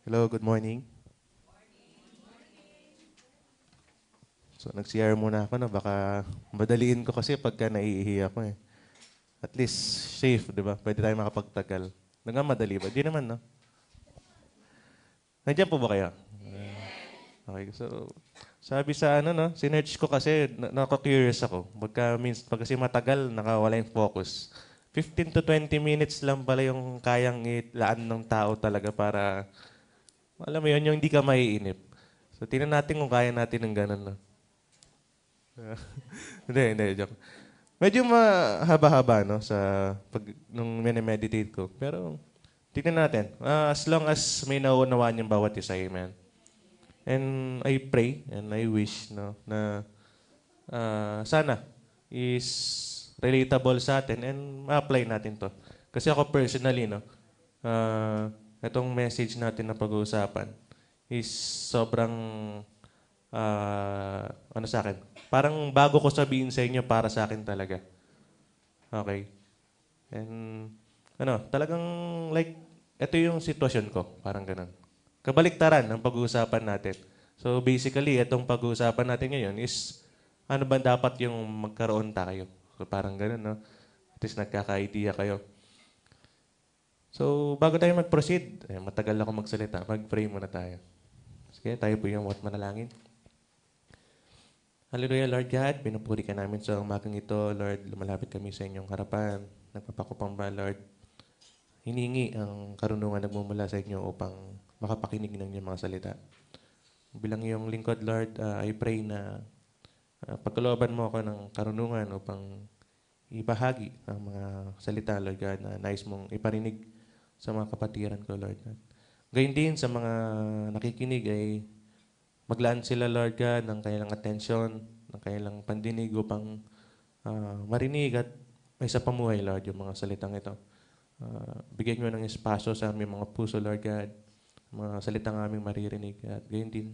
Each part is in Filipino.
Hello, good morning. So, nag-CR muna ako, no? Baka madaliin ko kasi pagka naiihi ako eh. At least, safe, di ba? Pwede tayo makapagtagal. Nagmamadali ba? Di naman, no? Nandiyan po ba kayo? Okay, so, sabi sa ano, no? Sinerch ko kasi, nako-curious ako. Pag kasi matagal, nakawala yung focus. 15 to 20 minutes lang pala yung kayang ilaan ng tao talaga para, alam mo yun, yung hindi ka maiinip. So, tingnan natin kung kaya natin ng ganun, no? Hindi, joke. Medyo mahaba-haba, no, sa nung mini-meditate ko. Pero, tignan natin. As long as may nauunawaan yung bawat isa, amen. And I pray and I wish, no, na sana is relatable sa atin and ma-apply natin to. Kasi ako personally, no, itong message natin na pag-uusapan is sobrang ano sa akin. Parang bago ko sabihin sa inyo, para sa akin talaga. Okay. And talagang like, ito yung sitwasyon ko. Parang ganun. Kabaliktaran ng pag-uusapan natin. So basically, itong pag-uusapan natin ngayon is ano ba dapat yung magkaroon tayo. So parang ganun, no? At least nagkaka-idea kayo. So bago tayo mag-proceed, matagal ako magsalita, mag-pray muna tayo. Sige, tayo po yung manalangin. Hallelujah, Lord God. Pinupuri ka namin sa umagang ito, Lord. Lumalapit kami sa inyong harapan. Nagpapakupang ba, Lord? Hiningi ang karunungan nagmumula sa inyo upang makapakinig ng inyong mga salita. Bilang iyong lingkod, Lord, I pray na pagkalooban mo ako ng karunungan upang ibahagi ang mga salita, Lord God, na nais mong iparinig sa mga kapatiran ko, Lord God. Gayun din sa mga nakikinig ay maglaan sila, Lord God, ng kanilang atensyon, ng kanilang pandinig upang marinig at may sa pamuhay, Lord, yung mga salitang ito. Bigyan nyo ng espasyo sa aming mga puso, Lord God, mga salitang aming maririnig. At gayon din,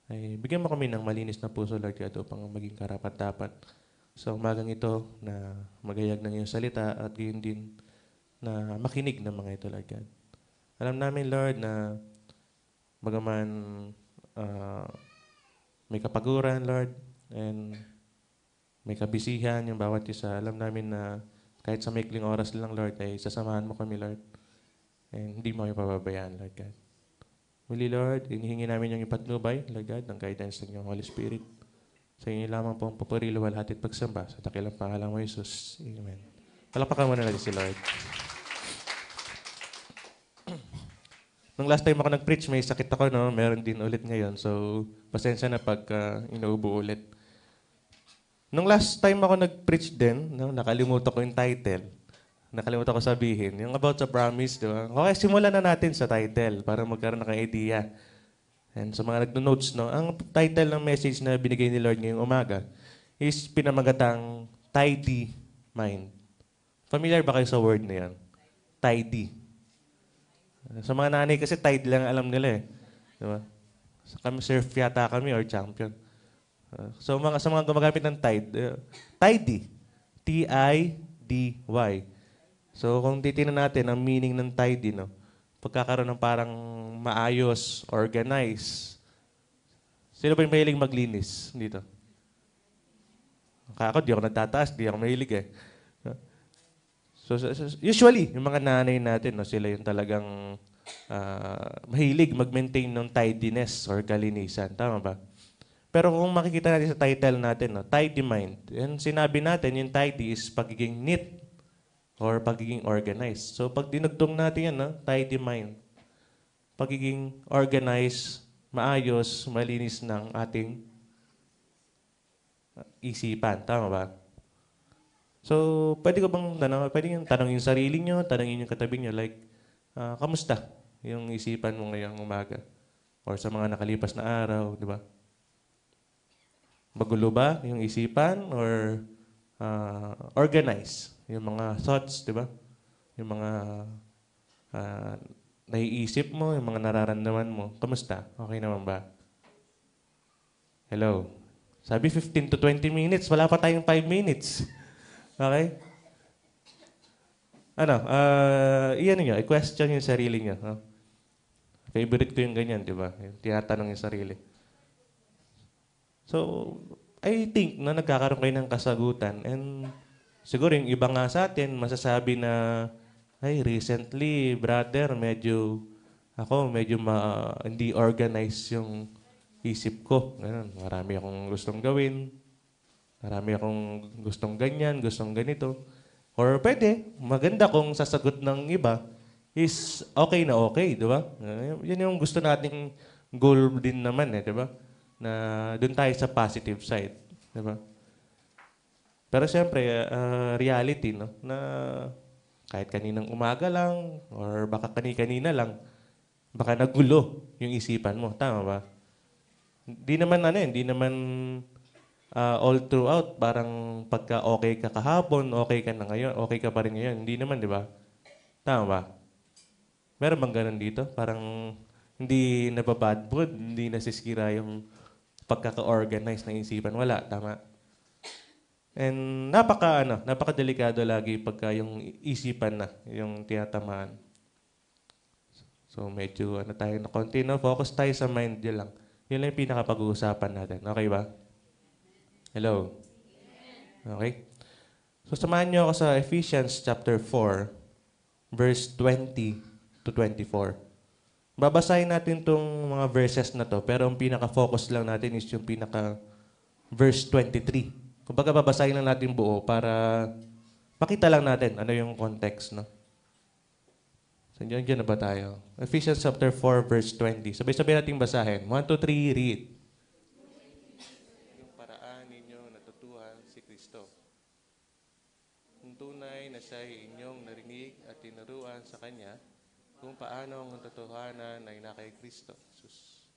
ay bigyan mo kami ng malinis na puso, Lord God, upang maging karapat-dapat sa umagang ito na magayag ng iyong salita at gayon din na makinig ng mga ito, Lord God. Alam namin, Lord, na bagaman may kapaguran, Lord, and may kabisihan yung bawat isa. Alam namin na kahit sa maikling oras lang, Lord, ay sasamahan mo kami, Lord. And hindi mo kami pababayaan, Lord God. Muli, Lord, inihingi namin yung ipatnubay, Lord God, ng guidance ng iyong Holy Spirit. Sa inyo lamang po ang papuri, luwalhati at pagsamba. Sa dakilang pangalan mo, Jesus. Amen. Palakpakan mo na natin si Lord. Nung last time ako nag-preach, may sakit ako, no? Meron din ulit ngayon. So, pasensya na pag inuubo ulit. Nung last time ako nag-preach din, no? Nakalimutan ko yung title. Nakalimutan ko sabihin. Yung about sa promise, di ba? Okay, simulan na natin sa title para magkaroon ng idea. And sa mga nagno-notes, no? Ang title ng message na binigay ni Lord ngayong umaga is pinamagatang Tidy Mind. Familiar ba kayo sa word na yan? Tidy. Sa mga nanay kasi tied lang alam nila eh. Di ba? Kami surf yata kami or champion. Sa mga gumagamit ng tied, tidy. T-I-D-Y. So kung titingnan natin ang meaning ng tidy, no? Pagkakaroon ng parang maayos, organize. Sino ba yung mahilig maglinis dito? Ako, di ako nagtataas, di ako mahilig eh. So, usually, yung mga nanay natin, no, sila yung talagang mahilig mag-maintain ng tidiness or kalinisan. Tama ba? Pero kung makikita natin sa title natin, no, tidy mind, and sinabi natin yung tidy is pagiging neat or pagiging organized. So pag dinugtong natin yan, no, tidy mind, pagiging organized, maayos, malinis ng ating isipan. Tama ba? So, pwede ko bang pwede yung tanongin yung sarili nyo, tanongin yung katabi nyo, like, kamusta yung isipan mo ngayong umaga? Or sa mga nakalipas na araw, di ba? Magulo ba yung isipan? Or organize yung mga thoughts, di ba? Yung mga naiisip mo, yung mga nararamdaman mo. Kamusta? Okay naman ba? Hello? Sabi 15 to 20 minutes, wala pa tayong 5 minutes. Okay? Iyan niyo, i-question yung sarili niyo. No? Favorite ko yung ganyan, di ba? Yung tinatanong yung sarili. So, I think na nagkakaroon kayo ng kasagutan and siguro yung iba nga sa atin masasabi na, ay, recently, brother, medyo hindi organized yung isip ko. Ganun. Marami akong gustong gawin. Marami akong gustong ganyan, gustong ganito. Or pwede, maganda kung sasagot ng iba is okay na okay, di ba? Yan yung gusto nating goal din naman di ba? Na doon tayo sa positive side, di ba? Pero siyempre, reality, no? Na kahit kaninang umaga lang or baka kani-kanina lang, baka nagulo yung isipan mo. Tama ba? Hindi naman all throughout, parang pagka okay ka kahapon, okay ka na ngayon, okay ka pa rin ngayon. Hindi naman, di ba? Tama ba? Meron bang ganun dito? Parang hindi nababad mood, hindi nasisira yung pagkaka-organize ng isipan. Wala, tama. And napaka-delikado lagi pagka yung isipan na, yung tinatamaan. So medyo tayo na konti, no? Focus tayo sa mind yun lang. Yun lang yung pinaka-pag-uusapan natin. Okay ba? Hello? Okay? So samahan niyo ako sa Ephesians chapter 4, verse 20 to 24. Babasahin natin tong mga verses na to, pero ang pinaka-focus lang natin is yung pinaka-verse 23. Kumbaga babasahin lang natin buo para makita lang natin ano yung context, no? So, dyan na ba tayo? Ephesians chapter 4, verse 20. Sabay-sabay natin basahin. 1, 2, 3, read. Yung paraan ninyo natutuhan si Kristo. Kung tunay na siya'y inyong narinig at tinuruan sa Kanya, kung paano ang totohanan ay na kay Kristo. Sus.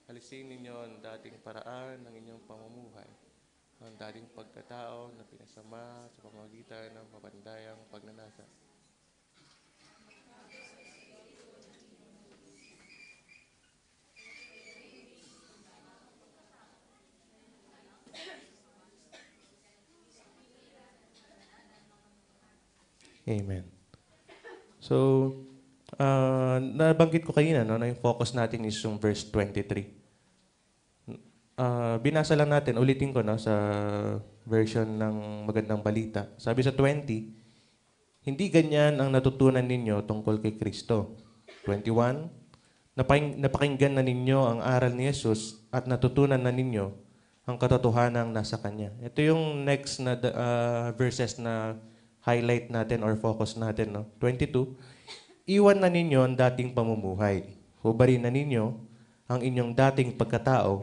Alisin ninyo ang dating paraan ng inyong pamumuhay, ang dating pagkatao na pinasama sa pamamagitan ng mapandayang pagnanasa. Amen. So, nabanggit ko kanina, no, na yung focus natin is yung verse 23. Binasa lang natin, ulitin ko no, sa version ng Magandang Balita. Sabi sa 20, hindi ganyan ang natutunan ninyo tungkol kay Kristo. 21, napakinggan na ninyo ang aral ni Jesus at natutunan na ninyo ang katotohanan nasa Kanya. Ito yung next na verses na highlight natin or focus natin. No? 22, iwan na ninyo ang dating pamumuhay. Hubarin na ninyo ang inyong dating pagkatao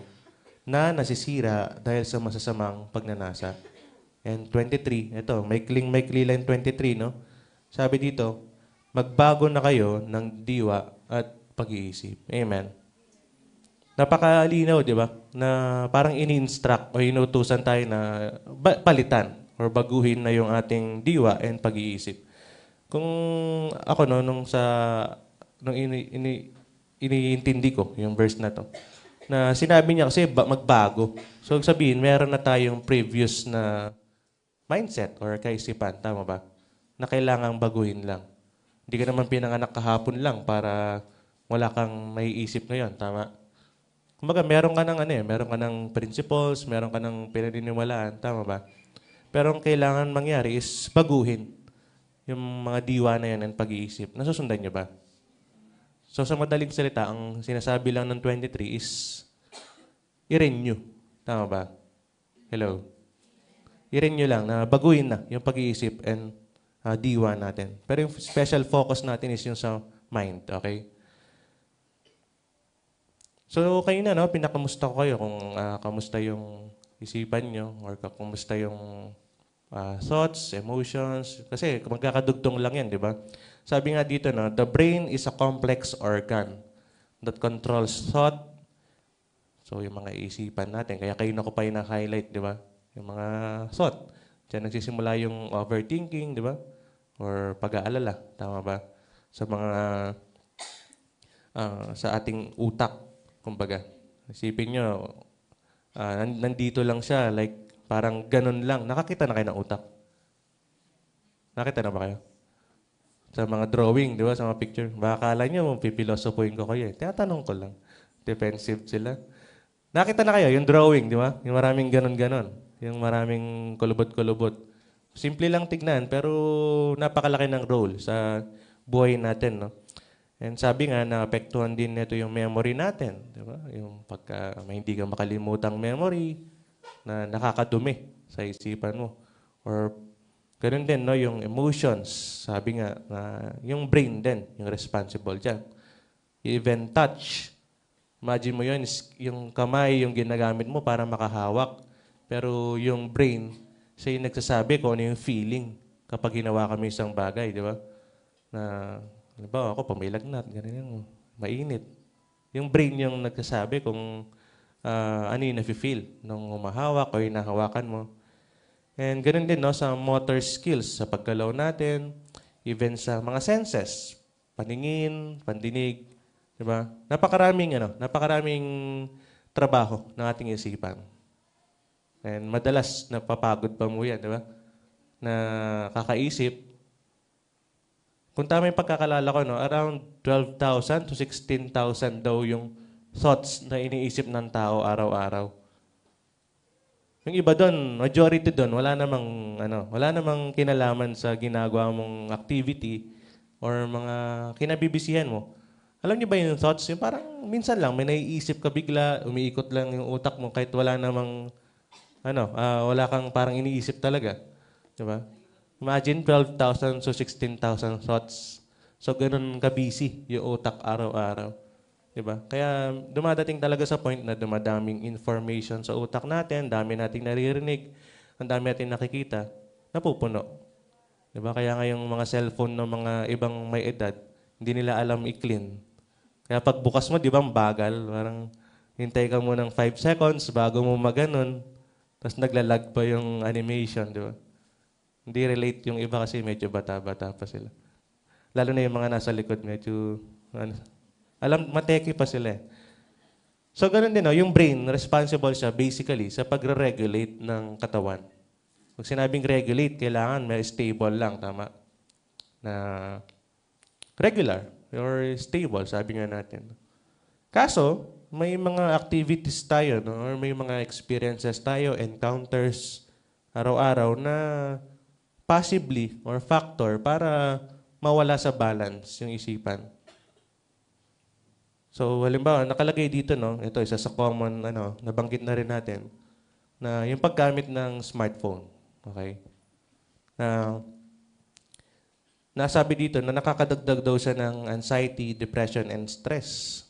na nasisira dahil sa masasamang pagnanasa. And 23, ito, maikling-maikli lang 23, no? Sabi dito, magbago na kayo ng diwa at pag-iisip. Amen. Napakalinaw, di ba? Na parang ini-instruct o inutusan tayo na palitan or baguhin na yung ating diwa and pag-iisip. Kung ako, no, nung iniintindi ko yung verse na to, na sinabi niya kasi magbago. So, sabihin, meron na tayong previous na mindset or kaisipan, tama ba? Na kailangang baguhin lang. Hindi ka naman pinanganak kahapon lang para wala kang maiisip ngayon, tama? Kumbaga, meron ka ng principles, meron ka ng pinaniniwalaan, tama ba? Pero ang kailangan mangyari is baguhin yung mga diwa na yan ng pag-iisip. Nasusundan niyo ba? So sa madaling salita, ang sinasabi lang ng 23 is i-renew. Tama ba? Hello? I-renew lang na baguhin na yung pag-iisip and diwa natin. Pero yung special focus natin is yung sa mind. Okay? So kayo na, no? Pinakamusta ko kayo kung kamusta yung isipan nyo or kamusta yung thoughts, emotions. Kasi magkakadugtong lang yan, di ba? Sabi nga dito, no, the brain is a complex organ that controls thought. So, yung mga isipan natin. Kaya kayo na ko pa yung na-highlight, di ba? Yung mga thought. Diyan nagsisimula yung overthinking, di ba? Or pag-aalala. Tama ba? Sa mga, sa ating utak, kumbaga. Isipin nyo, nandito lang siya, like, parang ganun lang. Nakakita na kayo ng utak? Nakita na ba kayo? Sa mga drawing, di ba? Sa mga picture. Baka akala nyo, pipilosopuin ko kayo. Tinatanong ko lang. Defensive sila. Nakita na kayo, yung drawing, di ba? Yung maraming ganon-ganon. Yung maraming kulubot-kulubot. Simple lang tignan, pero napakalaki ng role sa buhay natin, no? And sabi nga, naapektuhan din nito yung memory natin, di ba? Yung pagka may hindi ka makalimutang memory na nakakadumi sa isipan mo. Or ganun din, no? Yung emotions, sabi nga, na yung brain din, yung responsible dyan. Even touch. Imagine mo yun, yung kamay, yung ginagamit mo para makahawak. Pero yung brain, siya yung nagsasabi kung ano yung feeling kapag ginawa kami isang bagay, di ba? Na, halimbawa ako, pamilagnat, ganun yung mainit. Yung brain yung nagsasabi kung ano yung nafe-feel nung humahawak o yung nahawakan mo. And ganun din, no, sa motor skills, sa paggalaw natin, even sa mga senses, paningin, pandinig, di ba? Napakaraming trabaho ng ating isipan. And madalas napapagod pa mo yan, di ba? Na kakaisip. Kung tama yung pagkakalala ko, no, around 12,000 to 16,000 daw yung thoughts na iniisip ng tao araw-araw. Yung iba doon, majority doon, wala namang kinalaman sa ginagawa mong activity or mga kinabibisihan mo. Alam niyo ba yung thoughts? Yung parang minsan lang, may naiisip ka bigla, umiikot lang yung utak mo kahit wala kang parang iniisip talaga. Di ba? Imagine 12,000 to 16,000 thoughts. So, ganun ka-busy yung utak araw-araw. Di ba? Kaya dumadating talaga sa point na dumadaming information sa utak natin, dami nating naririnig, ang dami nating nakikita, napupuno. Di ba? Kaya ngayong mga cellphone ng mga ibang may edad, hindi nila alam i-clean. Kaya pagbukas mo, di ba, bagal. Parang hintay ka mo ng 5 seconds bago mo maganon. Tapos naglalag pa yung animation, di ba? Hindi relate yung iba kasi medyo bata-bata pa sila. Lalo na yung mga nasa likod, medyo, mateki pa sila eh. So, ganun din, no? Yung brain, responsible siya basically sa pagre-regulate ng katawan. Pag sinabing regulate, kailangan may stable lang, tama? Na regular or stable, sabi nga natin. Kaso, may mga activities tayo, no? Or may mga experiences tayo, encounters, araw-araw na possibly or factor para mawala sa balance yung isipan. So, halimbawa, nakalagay dito, no? Ito, isa sa common, nabanggit na rin natin, na yung paggamit ng smartphone. Okay? Nasabi dito na nakakadagdag daw siya ng anxiety, depression, and stress.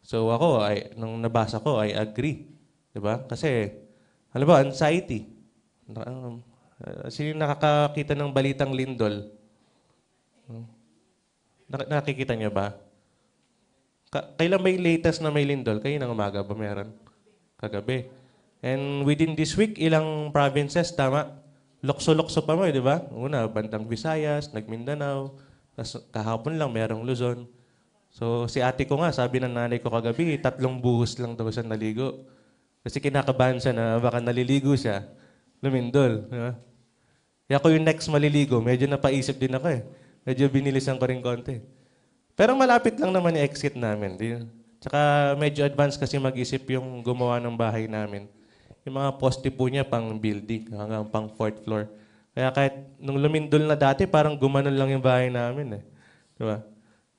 So ako, nung nabasa ko, I agree. Diba? Kasi, halimbawa, anxiety. Sino nakakakita ng balitang lindol? Nakikita niyo ba? Kailan ba yung latest na may lindol? Kayo ng umaga ba meron? Kagabi. And within this week, ilang provinces, tama? Lokso-lokso pa mo, di ba? Una, bandang Visayas, Nagmindanao. Tapos kahapon lang, merong Luzon. So, si ate ko nga, sabi ng nanay ko kagabi, 3 buhos lang daw siya naligo. Kasi kinakabahan siya na baka naliligo siya, lumindol. Di ba? Kaya ako yung next maliligo, medyo napaisip din ako eh. Medyo binilisan ko rin konti. Pero malapit lang naman yung exit namin. Tsaka medyo advance kasi mag-isip yung gumawa ng bahay namin. Yung mga poste po niya pang building, hanggang pang 4th floor. Kaya kahit nung lumindol na dati, parang gumanon lang yung bahay namin eh. Di ba?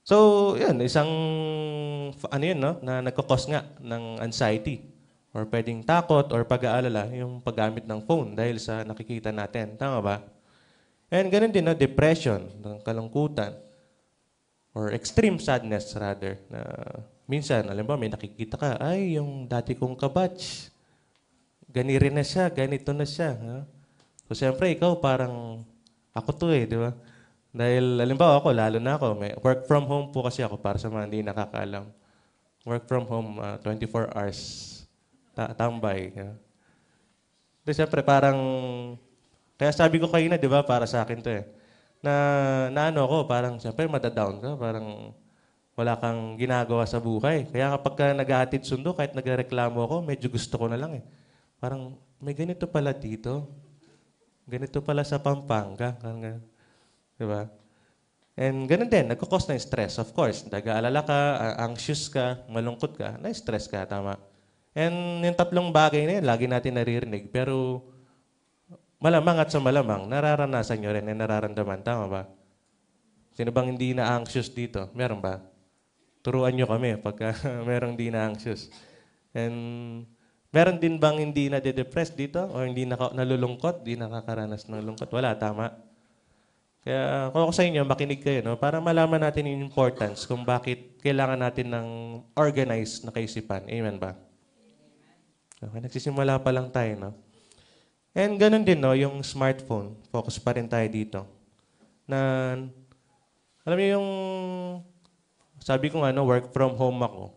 So, yun, isang, no, na nagkakos nga ng anxiety or pwedeng takot or pag-aalala yung paggamit ng phone dahil sa nakikita natin. Tama ba? And ganun din, no, depression, kalungkutan, or extreme sadness rather. Na minsan, alam ba, may nakikita ka, ay, yung dati kong kabatch, ganiri na siya, ganito na siya. Ha? So, siyempre, ikaw parang, ako to eh, di ba? Dahil, halimbawa ako, lalo na ako, may work from home po kasi ako para sa mga hindi nakakaalam. Work from home, 24 hours. Tambay. Di siyempre, parang, kaya sabi ko kayo na, di ba, para sa akin to eh. Na ano ko, parang, siyempre, madadown ka, parang wala kang ginagawa sa buhay. Kaya kapag ka naghahatid sundo, kahit nagreklamo ako, medyo gusto ko na lang eh. Parang, may ganito pala dito. Ganito pala sa Pampanga. Diba? And ganun din, nagkakos ng stress. Of course, nag-aalala ka, anxious ka, malungkot ka, na-stress ka, tama. And yung tatlong bagay na yun, lagi natin naririnig. Pero malamang at sa malamang, nararanasan nyo rin at nararamdaman. Tama ba? Sino bang hindi na anxious dito? Meron ba? Turuan nyo kami pagka merong hindi na anxious. And meron din bang hindi na de-depressed dito? O hindi nalulungkot? Hindi nakakaranas ng lungkot? Wala, tama. Kaya kung ako sa inyo, makinig kayo, no? Para malaman natin yung importance kung bakit kailangan natin ng organized na kaisipan. Amen ba? Okay, nagsisimula pa lang tayo, no? And ganun din, no? Yung smartphone. Focus pa rin tayo dito. Na, alam niyo yung, sabi ko nga, no, work from home ako.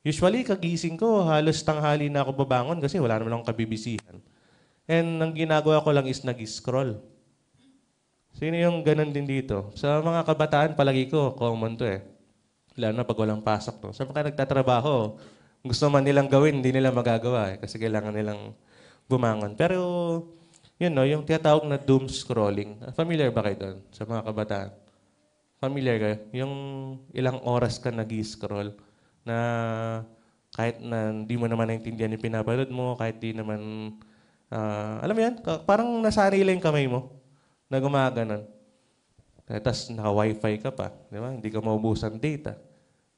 Usually, kagising ko, halos tanghali na ako babangon kasi wala naman akong kabibisihan. And ang ginagawa ko lang is nag-scroll. Sino yung ganun din dito? Sa mga kabataan, palagi ko, common to eh. Lalo na pag walang pasok to. Sa mga nagtatrabaho, gusto man nilang gawin, hindi nila magagawa eh, kasi kailangan nilang bumangon. Pero, yun no, yung tinatawag na doom scrolling. Familiar ba kayo doon sa mga kabataan? Familiar kayo? Yung ilang oras ka nag-scroll na kahit na hindi mo naman naintindihan yung pinapanood mo, kahit di naman, alam mo yan, parang nasanay lang yung kamay mo na gumaganon. Tapos naka-wifi ka pa, di ba? Hindi ka maubusan data.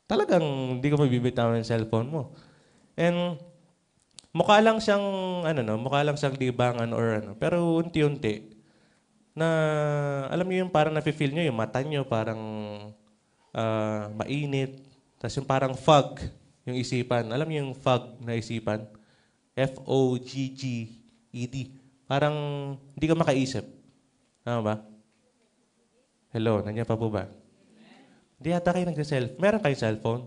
Talagang hindi ka mabibitawan ng cellphone mo. And mukha lang siyang, mukha lang siyang libangan or ano. Pero unti-unti, na alam niyo yung parang nafe-feel niyo, yung mata niyo parang mainit. Tapos yung parang fog, yung isipan. Alam niyo yung fog na isipan? F-O-G-G-E-D. Parang hindi ka makaisip. Tama ba? Hello, nandiyan pa po ba? Hindi yata kayo nagsa-cellphone. Meron kayong cellphone?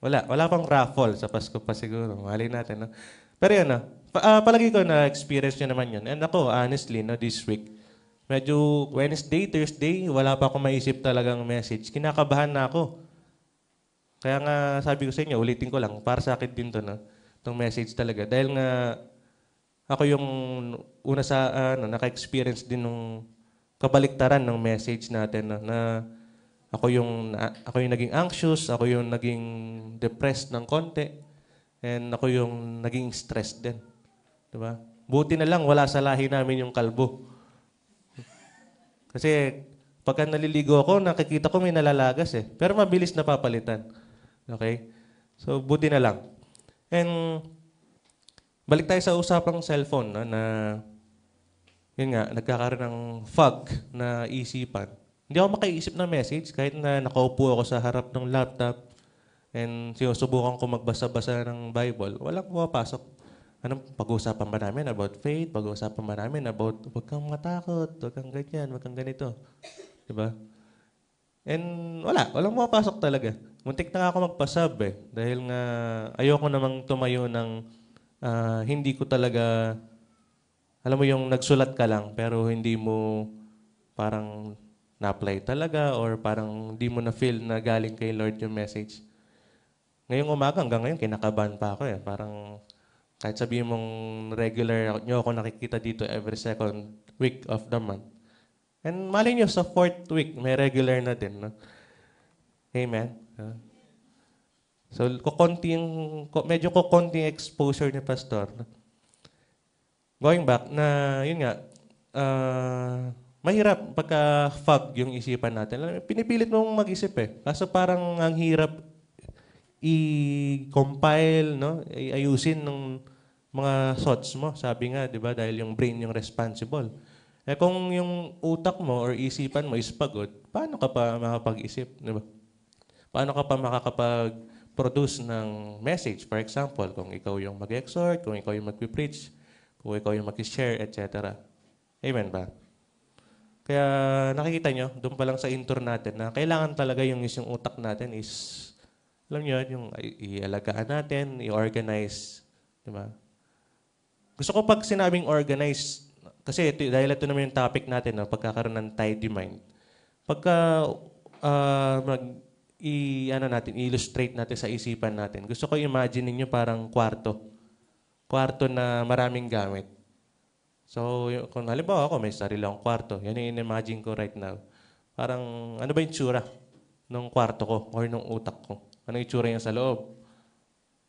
Wala. Wala pang raffle sa Pasko pa siguro. Mali natin, no? Pero yun, no? Palagi ko na-experience nyo naman yun. And ako, honestly, no, this week, medyo Wednesday, Thursday, wala pa akong maisip talagang message. Kinakabahan na ako. Kaya nga, sabi ko sa inyo, ulitin ko lang, para sa akin din to, no? Itong message talaga. Dahil nga, ako yung una sa, naka-experience din nung kabaliktaran ng message natin, no? Na ako yung naging anxious, ako yung naging depressed ng konti, and ako yung naging stressed din. Diba? Buti na lang, wala sa lahi namin yung kalbo. Kasi pagka naliligo ako, nakikita ko may nalalagas eh. Pero mabilis napapalitan. Okay? So, buti na lang. And balik tayo sa usapang cellphone, no, na yun nga, nagkakaroon ng fog na isipan. Hindi ako makaisip ng message kahit na nakaupo ako sa harap ng laptop and sinusubukan ko magbasa-basa ng Bible. Walang pumapasok. Anong pag-uusapan ba namin about faith? Pag-uusapan ba namin about huwag kang matakot, huwag kang ganyan, huwag kang ganito. Diba? And walang pumapasok talaga. Muntik na ako magpasab eh. Dahil nga ayoko namang tumayo ng hindi ko talaga, alam mo yung nagsulat ka lang pero hindi mo parang na-apply talaga or parang hindi mo na-feel na galing kay Lord yung message. Ngayong umaga hanggang ngayon, kinakabahan pa ako eh. Parang kahit sabihin mong regular nyo ako nakikita dito every second week of the month. And mali nyo, sa 4th week, may regular na din. No? Amen? So, medyo kukonting exposure ni Pastor. Going back, na yun nga, mahirap pagka fog yung isipan natin. Pinipilit mong mag-isip eh. Kaso parang ang hirap i-compile, no? Ayusin ng mga thoughts mo. Sabi nga, di ba, dahil yung brain yung responsible. Eh kung yung utak mo or isipan mo is pagod, paano ka pa makapag-isip? Di ba? Paano ka pa makakapag-produce ng message? For example, kung ikaw yung mag-exhort, kung ikaw yung mag-preach, kung ikaw yung mag-share, etc. Amen ba? Kaya nakikita nyo, doon pa lang sa intro natin na kailangan talaga yung isang utak natin is, alam nyo, yung ialagaan natin, i-organize. Diba? Gusto ko pag sinabing organize, kasi dahil ito naman yung topic natin, no, pagkakaroon ng tidy mind. Pagka i-illustrate natin sa isipan natin, gusto ko imagine niyo parang kwarto. Kwarto na maraming gamit. So, kung halimbawa ako, may sarili akong kwarto. Yan yung in-imagine ko right now. Parang, ano ba yung tsura ng kwarto ko or ng utak ko? Ano yung tsura niya sa loob?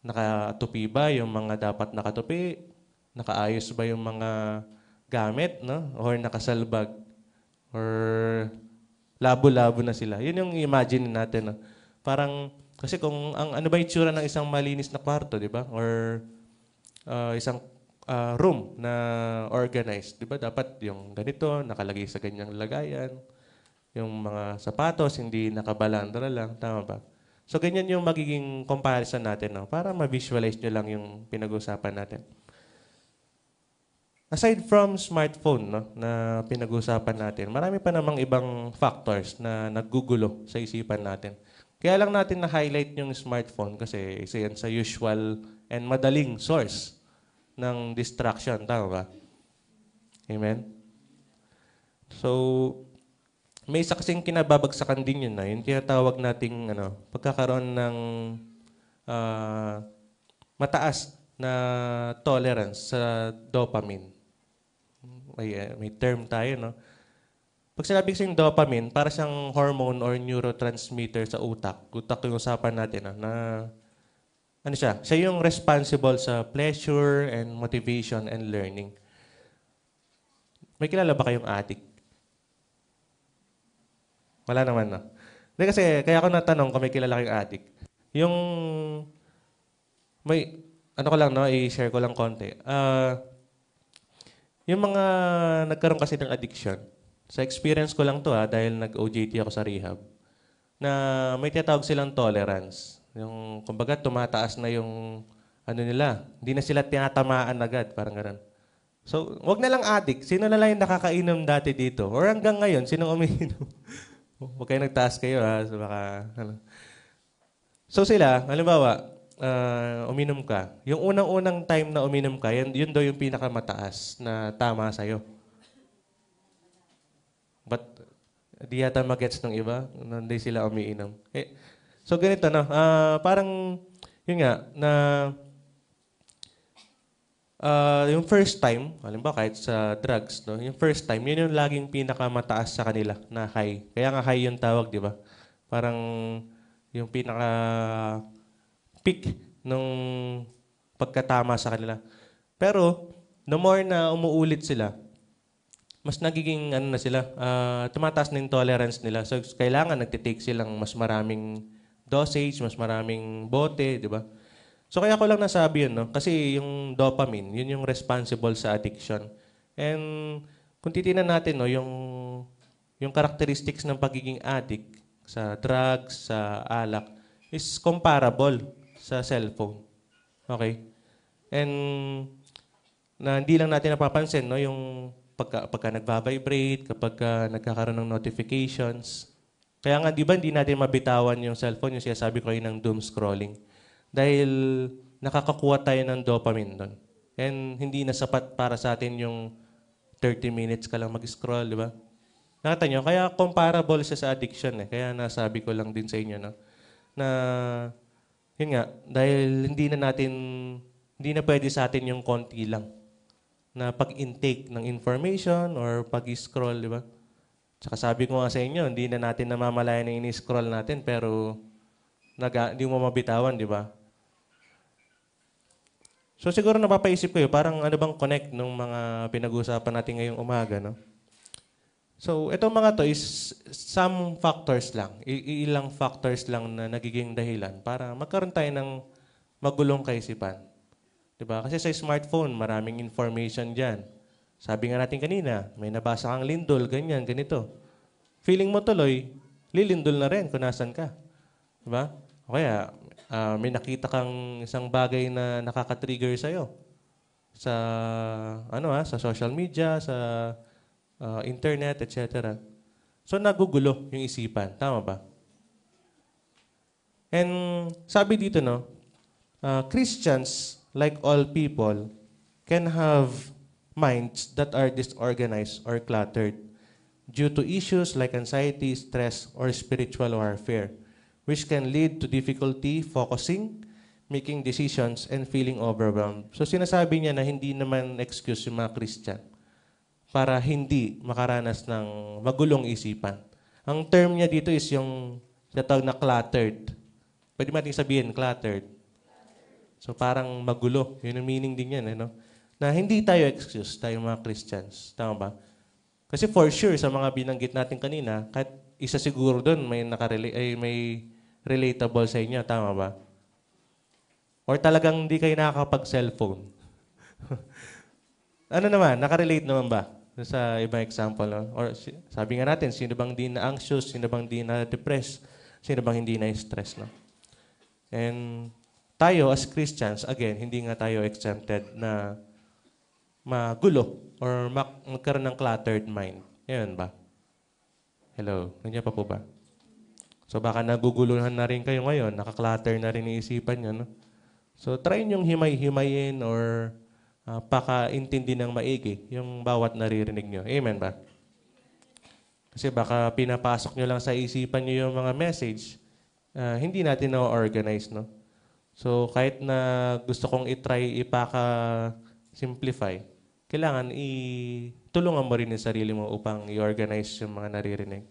Nakatupi ba yung mga dapat nakatupi? Nakaayos ba yung mga gamit, no? Or nakasalbag? Or labo-labo na sila? Yun yung imagine natin, no? Parang, kasi kung, ano ba yung tsura ng isang malinis na kwarto, di ba? Or isang room na organized, di ba? Dapat yung ganito, nakalagay sa ganyang lagayan. Yung mga sapatos, hindi nakabalandra lang. Tama ba? So, ganyan yung magiging comparison natin, no? Para ma-visualize nyo lang yung pinag-usapan natin. Aside from smartphone, no, na pinag-usapan natin, marami pa namang ibang factors na naggugulo sa isipan natin. Kaya lang natin na-highlight yung smartphone kasi isa yan sa usual and madaling source ng distraction. Tama ba? Amen? So, may isa kasing kinababagsakan din yun na yung tinatawag nating pagkakaroon ng mataas na tolerance sa dopamine. May term tayo, no? Pag sinabi kasing dopamine, para siyang hormone or neurotransmitter sa utak. Utak yung usapan natin, no? Na ano siya? Siya yung responsible sa pleasure and motivation and learning. May kilala ba kayong addict? Wala naman, no? Hindi kasi, kaya ako natanong kung may kilala kayong addict. Yung, ano ko lang, no? I-share ko lang konti. Yung mga nagkaroon kasi ng addiction, sa experience ko lang to dahil nag-OJT ako sa rehab, na may tinatawag silang tolerance. Yung, kumbaga, tumataas na yung, nila, hindi na sila tinatamaan agad, parang ganun. So, wag na lang addict. Sino na lang yung nakakainom dati dito? Or hanggang ngayon, sinong umiinom? Huwag kayo nagtaas kayo, ha? So, baka, So sila, halimbawa, uminom ka. Yung unang-unang time na uminom ka, yun daw yung pinakamataas na tama sa'yo. But, di yata magets ng iba, hindi sila umiinom. So ganito, no? Parang, yun nga, na yung first time, halimbawa kahit sa drugs, no? Yung first time, yun yung laging pinakamataas sa kanila na high. Kaya nga high yung tawag, di ba? Parang yung pinaka peak nung pagkatama sa kanila. Pero, the more na umuulit sila, mas nagiging, na sila, tumataas na yung tolerance nila. So, kailangan nagtitake silang mas maraming dosage, mas maraming bote, di ba? So, kaya ko lang nasabi yun, no? Kasi yung dopamine, yun yung responsible sa addiction. And, kung titingnan natin, no, yung characteristics ng pagiging addict sa drugs, sa alak, is comparable sa cellphone. Okay? And na hindi lang natin napapansin, no, yung pagka nagva-vibrate, kapag nagkakaroon ng notifications. Kaya nga, di ba, hindi natin mabitawan yung cellphone, yung sinasabi ko ng doom scrolling. Dahil nakakakuha tayo ng dopamine doon. And hindi na sapat para sa atin yung 30 minutes ka lang mag-scroll, di ba? Nakita nyo? Kaya comparable siya sa addiction. Kaya nasabi ko lang din sa inyo, no, na yun nga, dahil hindi na pwede sa atin yung konti lang na pag-intake ng information or pag-scroll, di ba? Tsaka sabi ko nga sa inyo, hindi na natin namamalayan na ini-scroll natin, pero hindi mo mabitawan, di ba? So siguro napapaisip kayo, parang ano bang connect nung mga pinag-uusapan natin ngayong umaga, no? So, itong mga to is some factors lang, ilang factors lang na nagiging dahilan para magkaroon tayo ng magulong kaisipan. Diba? Kasi sa smartphone, maraming information dyan. Sabi nga natin kanina, may nabasa kang lindol, ganyan, ganito. Feeling mo tuloy, lilindol na rin kung nasan ka. Diba? O kaya, may nakita kang isang bagay na nakaka-trigger sa'yo. Sa social media, sa internet, etc. So, nagugulo yung isipan. Tama ba? And sabi dito, no, Christians, like all people, can have minds that are disorganized or cluttered due to issues like anxiety, stress, or spiritual warfare, which can lead to difficulty focusing, making decisions, and feeling overwhelmed. So, sinasabi niya na hindi naman excuse yung mga Christian para hindi makaranas ng magulong isipan. Ang term niya dito is yung tinatawag na cluttered. Pwede natin sabihin, cluttered. So parang magulo. Yun ang meaning din yan, no? Na hindi tayo excuse, tayo mga Christians. Tama ba? Kasi for sure, sa mga binanggit natin kanina, kahit isa siguro doon may relatable sa inyo. Tama ba? Or talagang hindi kayo nakakapag-cellphone. Ano naman? Nakarelate naman ba? Sa ibang example. No? Or sabi nga natin, sino bang di na anxious? Sino bang di na depressed? Sino bang hindi na stress? No? And tayo as Christians, again, hindi nga tayo exempted na magulo or magkaroon ng cluttered mind. Yan ba? Hello? Nandiyan pa po ba? So baka naguguluhan na rin kayo ngayon, nakaklutter na rin yung isipan nyo. No? So try nyo himay-himayin or pakaintindi ng maigi yung bawat naririnig nyo. Amen ba? Kasi baka pinapasok nyo lang sa isipan nyo yung mga message, hindi natin na-organize, no? So, kahit na gusto kong i-try ipaka-simplify, kailangan tulungan mo rin yung sarili mo upang i-organize yung mga naririnig.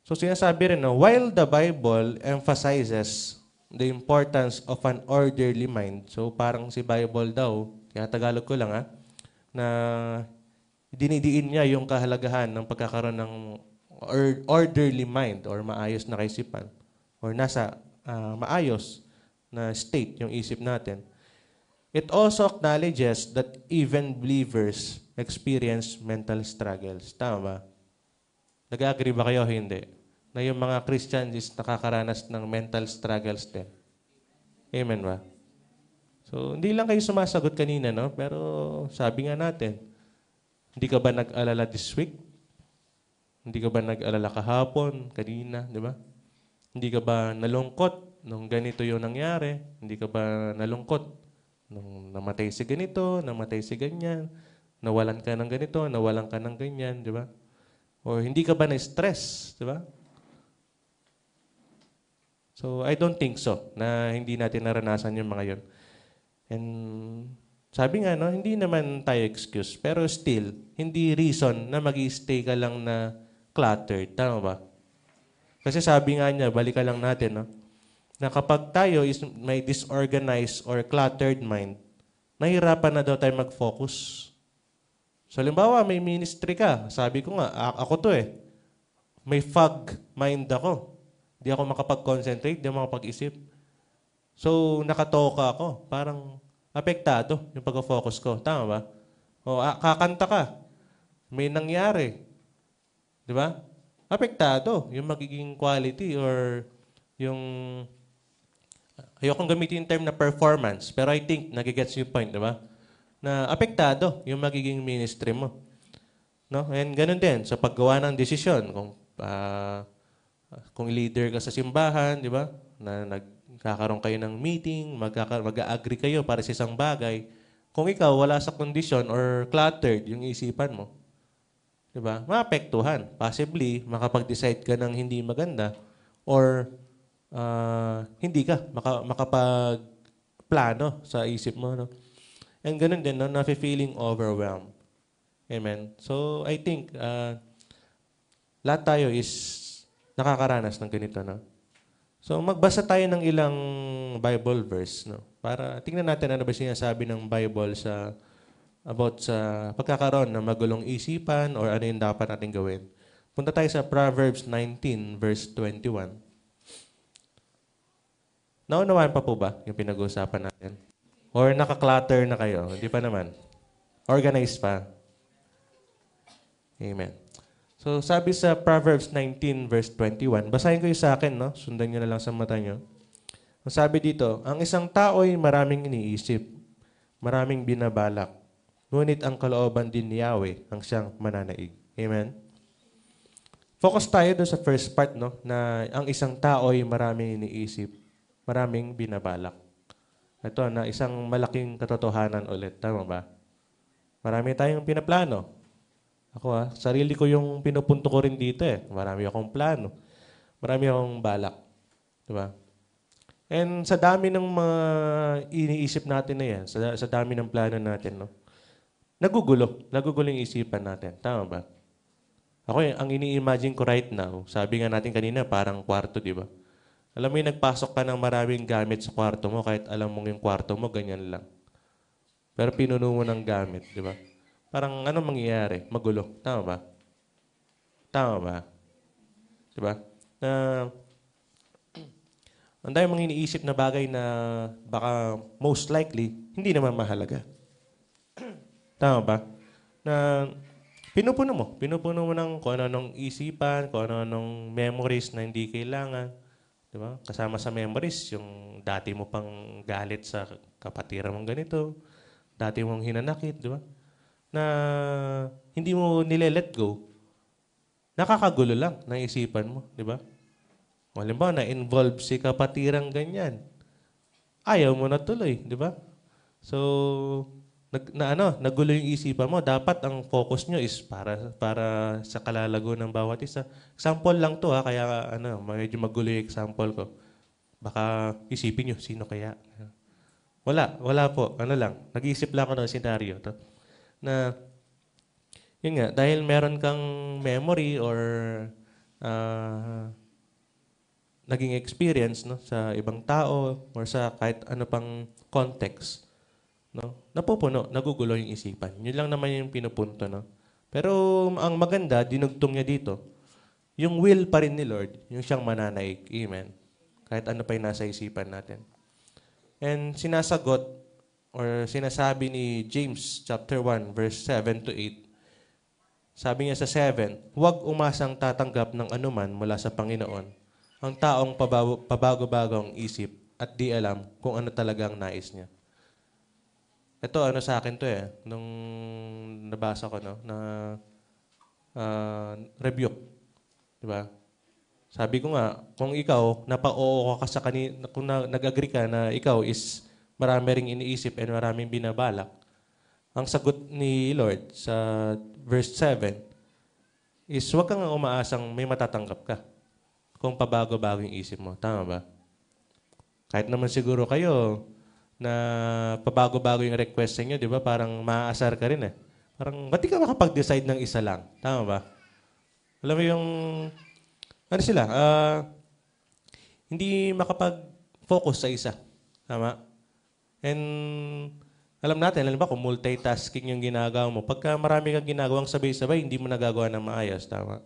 So, sinasabi rin, no, while the Bible emphasizes the importance of an orderly mind, so parang si Bible daw, kaya Tagalog ko lang na dinidiin niya yung kahalagahan ng pagkakaroon ng orderly mind or maayos na kaisipan or nasa maayos na state yung isip natin. It also acknowledges that even believers experience mental struggles. Tama ba? Nag-agree ba kayo? Hindi. Na yung mga Christians is nakakaranas ng mental struggles din. Amen ba? So, hindi lang kayo sumasagot kanina, no? Pero sabi nga natin, hindi ka ba nag-alala this week? Hindi ka ba nag-alala kahapon, kanina, di ba? Hindi ka ba nalungkot nung ganito yung nangyari? Hindi ka ba nalungkot nung namatay si ganito, namatay si ganyan, nawalan ka ng ganito, nawalan ka ng ganyan, di ba? O hindi ka ba na-stress, di ba? So, I don't think so, na hindi natin naranasan yung mga yon. And sabi nga, no, hindi naman tayo excuse, pero still, hindi reason na mag-stay ka lang na cluttered. Tama ba? Kasi sabi nga niya, balikan lang natin, no, na kapag tayo is may disorganized or cluttered mind, nahirapan na daw tayo mag-focus. So, halimbawa, may ministry ka. Sabi ko nga, ako to may fog mind ako. Di ako makapag-concentrate, di ako makapag-isip. So, nakatoka ako. Parang apektado yung pag-focus ko. Tama ba? O, kakanta ka. May nangyari. Di ba? Apektado yung magiging quality or yung... Ayokong gamitin yung term na performance, pero I think nagigets yung point, di ba? Na apektado yung magiging ministry mo. No? And ganun din, sa paggawa ng desisyon, kung leader ka sa simbahan, di ba? Na nagkakaroon kayo ng meeting, mag-agree kayo para sa isang bagay. Kung ikaw wala sa kondisyon or cluttered yung isipan mo, di ba? Maapektuhan. Possibly, makapag-decide ka ng hindi maganda or hindi ka makapag-plano sa isip mo. No? And ganun din, no? Na-feeling overwhelmed. Amen? So, I think, lahat tayo is nakakaranas ng ganito, no? So, magbasa tayo ng ilang Bible verse, no? Para tingnan natin ano ba sinasabi ng Bible about sa pagkakaroon ng magulong isipan or ano yung dapat natin gawin. Punta tayo sa Proverbs 19, verse 21. Naunawaan pa po ba yung pinag-uusapan natin? Or naka-clutter na kayo? Hindi pa naman. Organized pa. Amen. So, sabi sa Proverbs 19, verse 21, basahin ko yung sa akin, no? Sundan nyo na lang sa mata nyo. Ang sabi dito, ang isang tao'y maraming iniisip, maraming binabalak, ngunit ang kalooban din ni Yahweh ang siyang mananaig. Amen? Focus tayo doon sa first part, no? Na ang isang tao'y maraming iniisip, maraming binabalak. Ito na isang malaking katotohanan ulit. Tama ba? Marami tayong pinaplano. Ako sarili ko yung pinupunto ko rin dito Marami akong plano. Marami akong balak. Diba? And sa dami ng mga iniisip natin na yan, sa dami ng plano natin, no? Nagugulo yung isipan natin. Tama ba? Ako, ang ini-imagine ko right now, sabi nga natin kanina, parang kwarto, di ba? Alam mo yung nagpasok ka ng maraming gamit sa kwarto mo, kahit alam mong yung kwarto mo, ganyan lang. Pero pinuno mo ng gamit, di ba? Parang ano mangyayari? Magulo. Tama ba? Tama ba? Di ba? Na ang dami mong iniisip na bagay na baka most likely, hindi naman mahalaga. Tama ba? Na pinupuno mo ng kung ano-anong isipan, kung ano-anong memories na hindi kailangan. Di ba? Kasama sa memories, yung dati mo pang galit sa kapatiran mong ganito, dati mong hinanakit, di ba? Na hindi mo nile-let go, nakakagulo lang ng isipan mo, di ba? Halimbawa, na-involve si kapatirang ganyan. Ayaw mo na tuloy, di ba? So, nagulo yung isipan mo. Dapat ang focus nyo is para sa kalalago ng bawat isa. Example lang to ha, kaya medyo magulo yung example ko. Baka isipin nyo, sino kaya? Wala po. Nag-iisip lang ako ng senaryo. Na, yun nga, dahil meron kang memory or naging experience no, sa ibang tao or sa kahit ano pang context, no, napupuno, nagugulo yung isipan. Yun lang naman yung pinupunto. No? Pero ang maganda, dinugtong niya dito, yung will pa rin ni Lord, yung siyang mananaig. Amen. Kahit ano pa yung nasa isipan natin. And sinasagot or sinasabi ni James chapter 1 verse 7 to 8, sabi niya sa 7, huwag umasang tatanggap ng anuman mula sa Panginoon ang taong pabago-bago ang isip at di alam kung ano talagang nais niya. Ito, sa akin to nung nabasa ko, no, na rebuke. Diba? Sabi ko nga, kung ikaw, napa-oo ka sa kanina, kung nag-agree ka na ikaw is marami ring iniisip and maraming binabalak, ang sagot ni Lord sa verse 7 is huwag kang umaasang may matatanggap ka kung pabago-bago yung isip mo. Tama ba? Kahit naman siguro kayo na pabago-bago yung request sa inyo, di ba? Parang maaasar ka rin Parang, ba't di ka makapag-decide ng isa lang? Tama ba? Alam mo yung, sila? Hindi makapag-focus sa isa. Tama? And alam natin, alam ba, kung multitasking yung ginagawa mo, pagka marami kang ginagawang sabay-sabay, hindi mo nagagawa ng maayos. Tama?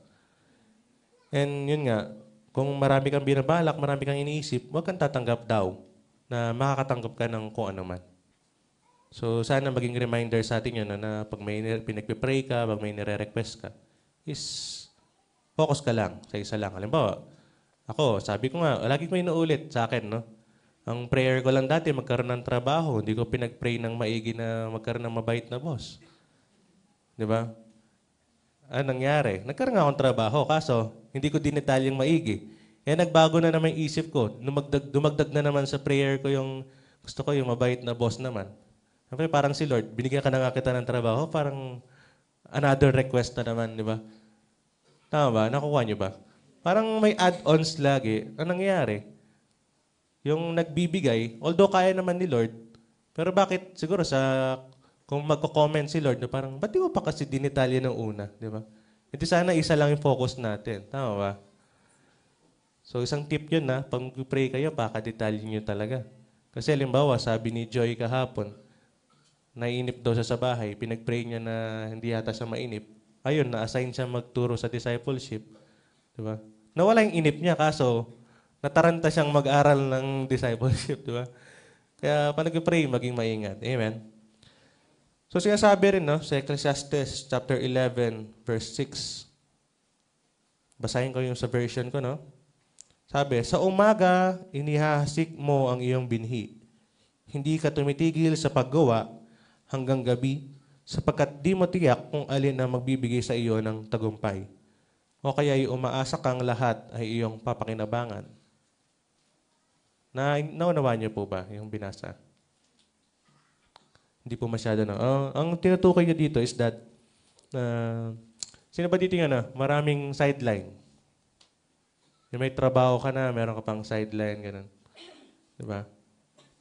And yun nga, kung marami kang binabalak, marami kang iniisip, huwag kang tatanggap daw na makakatanggap ka ng kung ano man. So, sana maging reminder sa atin yun na pag may pinagpipray ka, pag may nire-request ka, is focus ka lang sa isa lang. Halimbawa, ako, sabi ko nga, lagi ko inuulit sa akin, no? Ang prayer ko lang dati, magkaroon ng trabaho. Hindi ko pinag-pray ng maigi na magkaroon ng mabait na boss. Di ba? Anong nangyari? Nagkaroon nga akong trabaho, kaso hindi ko dinetalyeng maigi. Nagbago na naman yung isip ko. Dumagdag na naman sa prayer ko yung gusto ko yung mabait na boss naman. Okay, parang si Lord, binigyan ka na nga kita ng trabaho, parang another request na naman, di ba? Tama ba? Nakukuha niyo ba? Parang may add-ons lagi. Anong nangyayari? Yung nagbibigay, although kaya naman ni Lord, pero bakit siguro kung magko-comment si Lord, na parang, ba't di mo pa kasi dinitalya ng una? Di ba? Hindi sana isa lang yung focus natin. Tama ba? So, isang tip yun pag mag-pray kayo, pakadetalye nyo talaga. Kasi halimbawa, sabi ni Joy kahapon, naiinip daw siya sa bahay, pinag-pray niya na hindi yata siya mainip. Ayun, na-assign siya magturo sa discipleship. Di ba? Nawala yung inip niya, kaso nataranta siyang mag-aral ng discipleship. Di ba? Kaya pag nag-pray, maging maingat. Amen? So sinasabi rin sa Ecclesiastes chapter 11, verse 6. Basahin ko yung sa version ko, no? Sabi, sa umaga, inihahasik mo ang iyong binhi. Hindi ka tumitigil sa paggawa hanggang gabi, sapagkat di mo tiyak kung alin ang magbibigay sa iyo ng tagumpay. O kaya'y umaasa kang lahat ay iyong papakinabangan. Naunawa niyo po ba yung binasa? Hindi po masyado na. Ang tinutukoy niya dito is that, sino ba dito yung maraming sideline? Yung may trabaho ka na, meron ka pang sideline, ganun. Diba?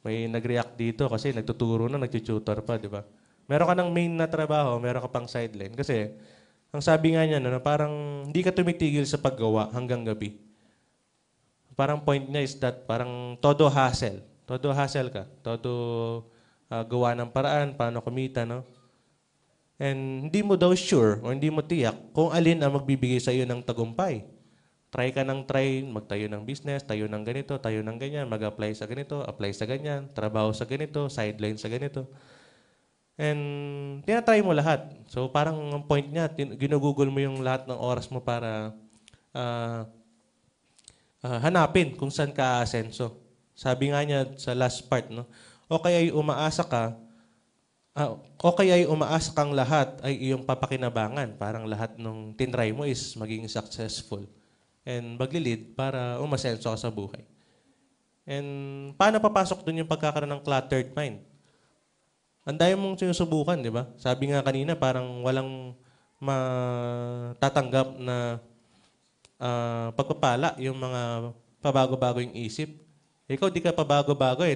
May nag-react dito kasi nagtuturo na, nag-tutor pa, diba? Meron ka ng main na trabaho, meron ka pang sideline. Kasi, Ang sabi nga niya, no, na parang hindi ka tumitigil sa paggawa hanggang gabi. Parang point niya is that parang todo hassle. Todo hassle ka. Todo gawa ng paraan, paano kumita, no? And hindi mo daw sure o hindi mo tiyak kung alin ang magbibigay sa iyo ng tagumpay. Try ka ng try, magtayo ng business, tayo ng ganito, tayo ng ganyan, mag-apply sa ganito, apply sa ganyan, trabaho sa ganito, sideline sa ganito. And tinatry mo lahat. So parang ang point niya, ginugugol mo yung lahat ng oras mo para ah, hanapin kung saan ka aasenso. Sabi nga niya sa last part, no? O kaya ay umaasa ka, o kaya ay umaasa kang lahat ay iyong papakinabangan. Parang lahat ng tinry mo is maging successful. And maglilid para umasenso ka sa buhay. And paano papasok dun yung pagkakaroon ng cluttered mind? Ang dami mong sinusubukan, di ba? Sabi nga kanina, parang walang matatanggap na pagpapala yung mga pabago-bago yung isip. Ikaw, di ka pabago-bago eh.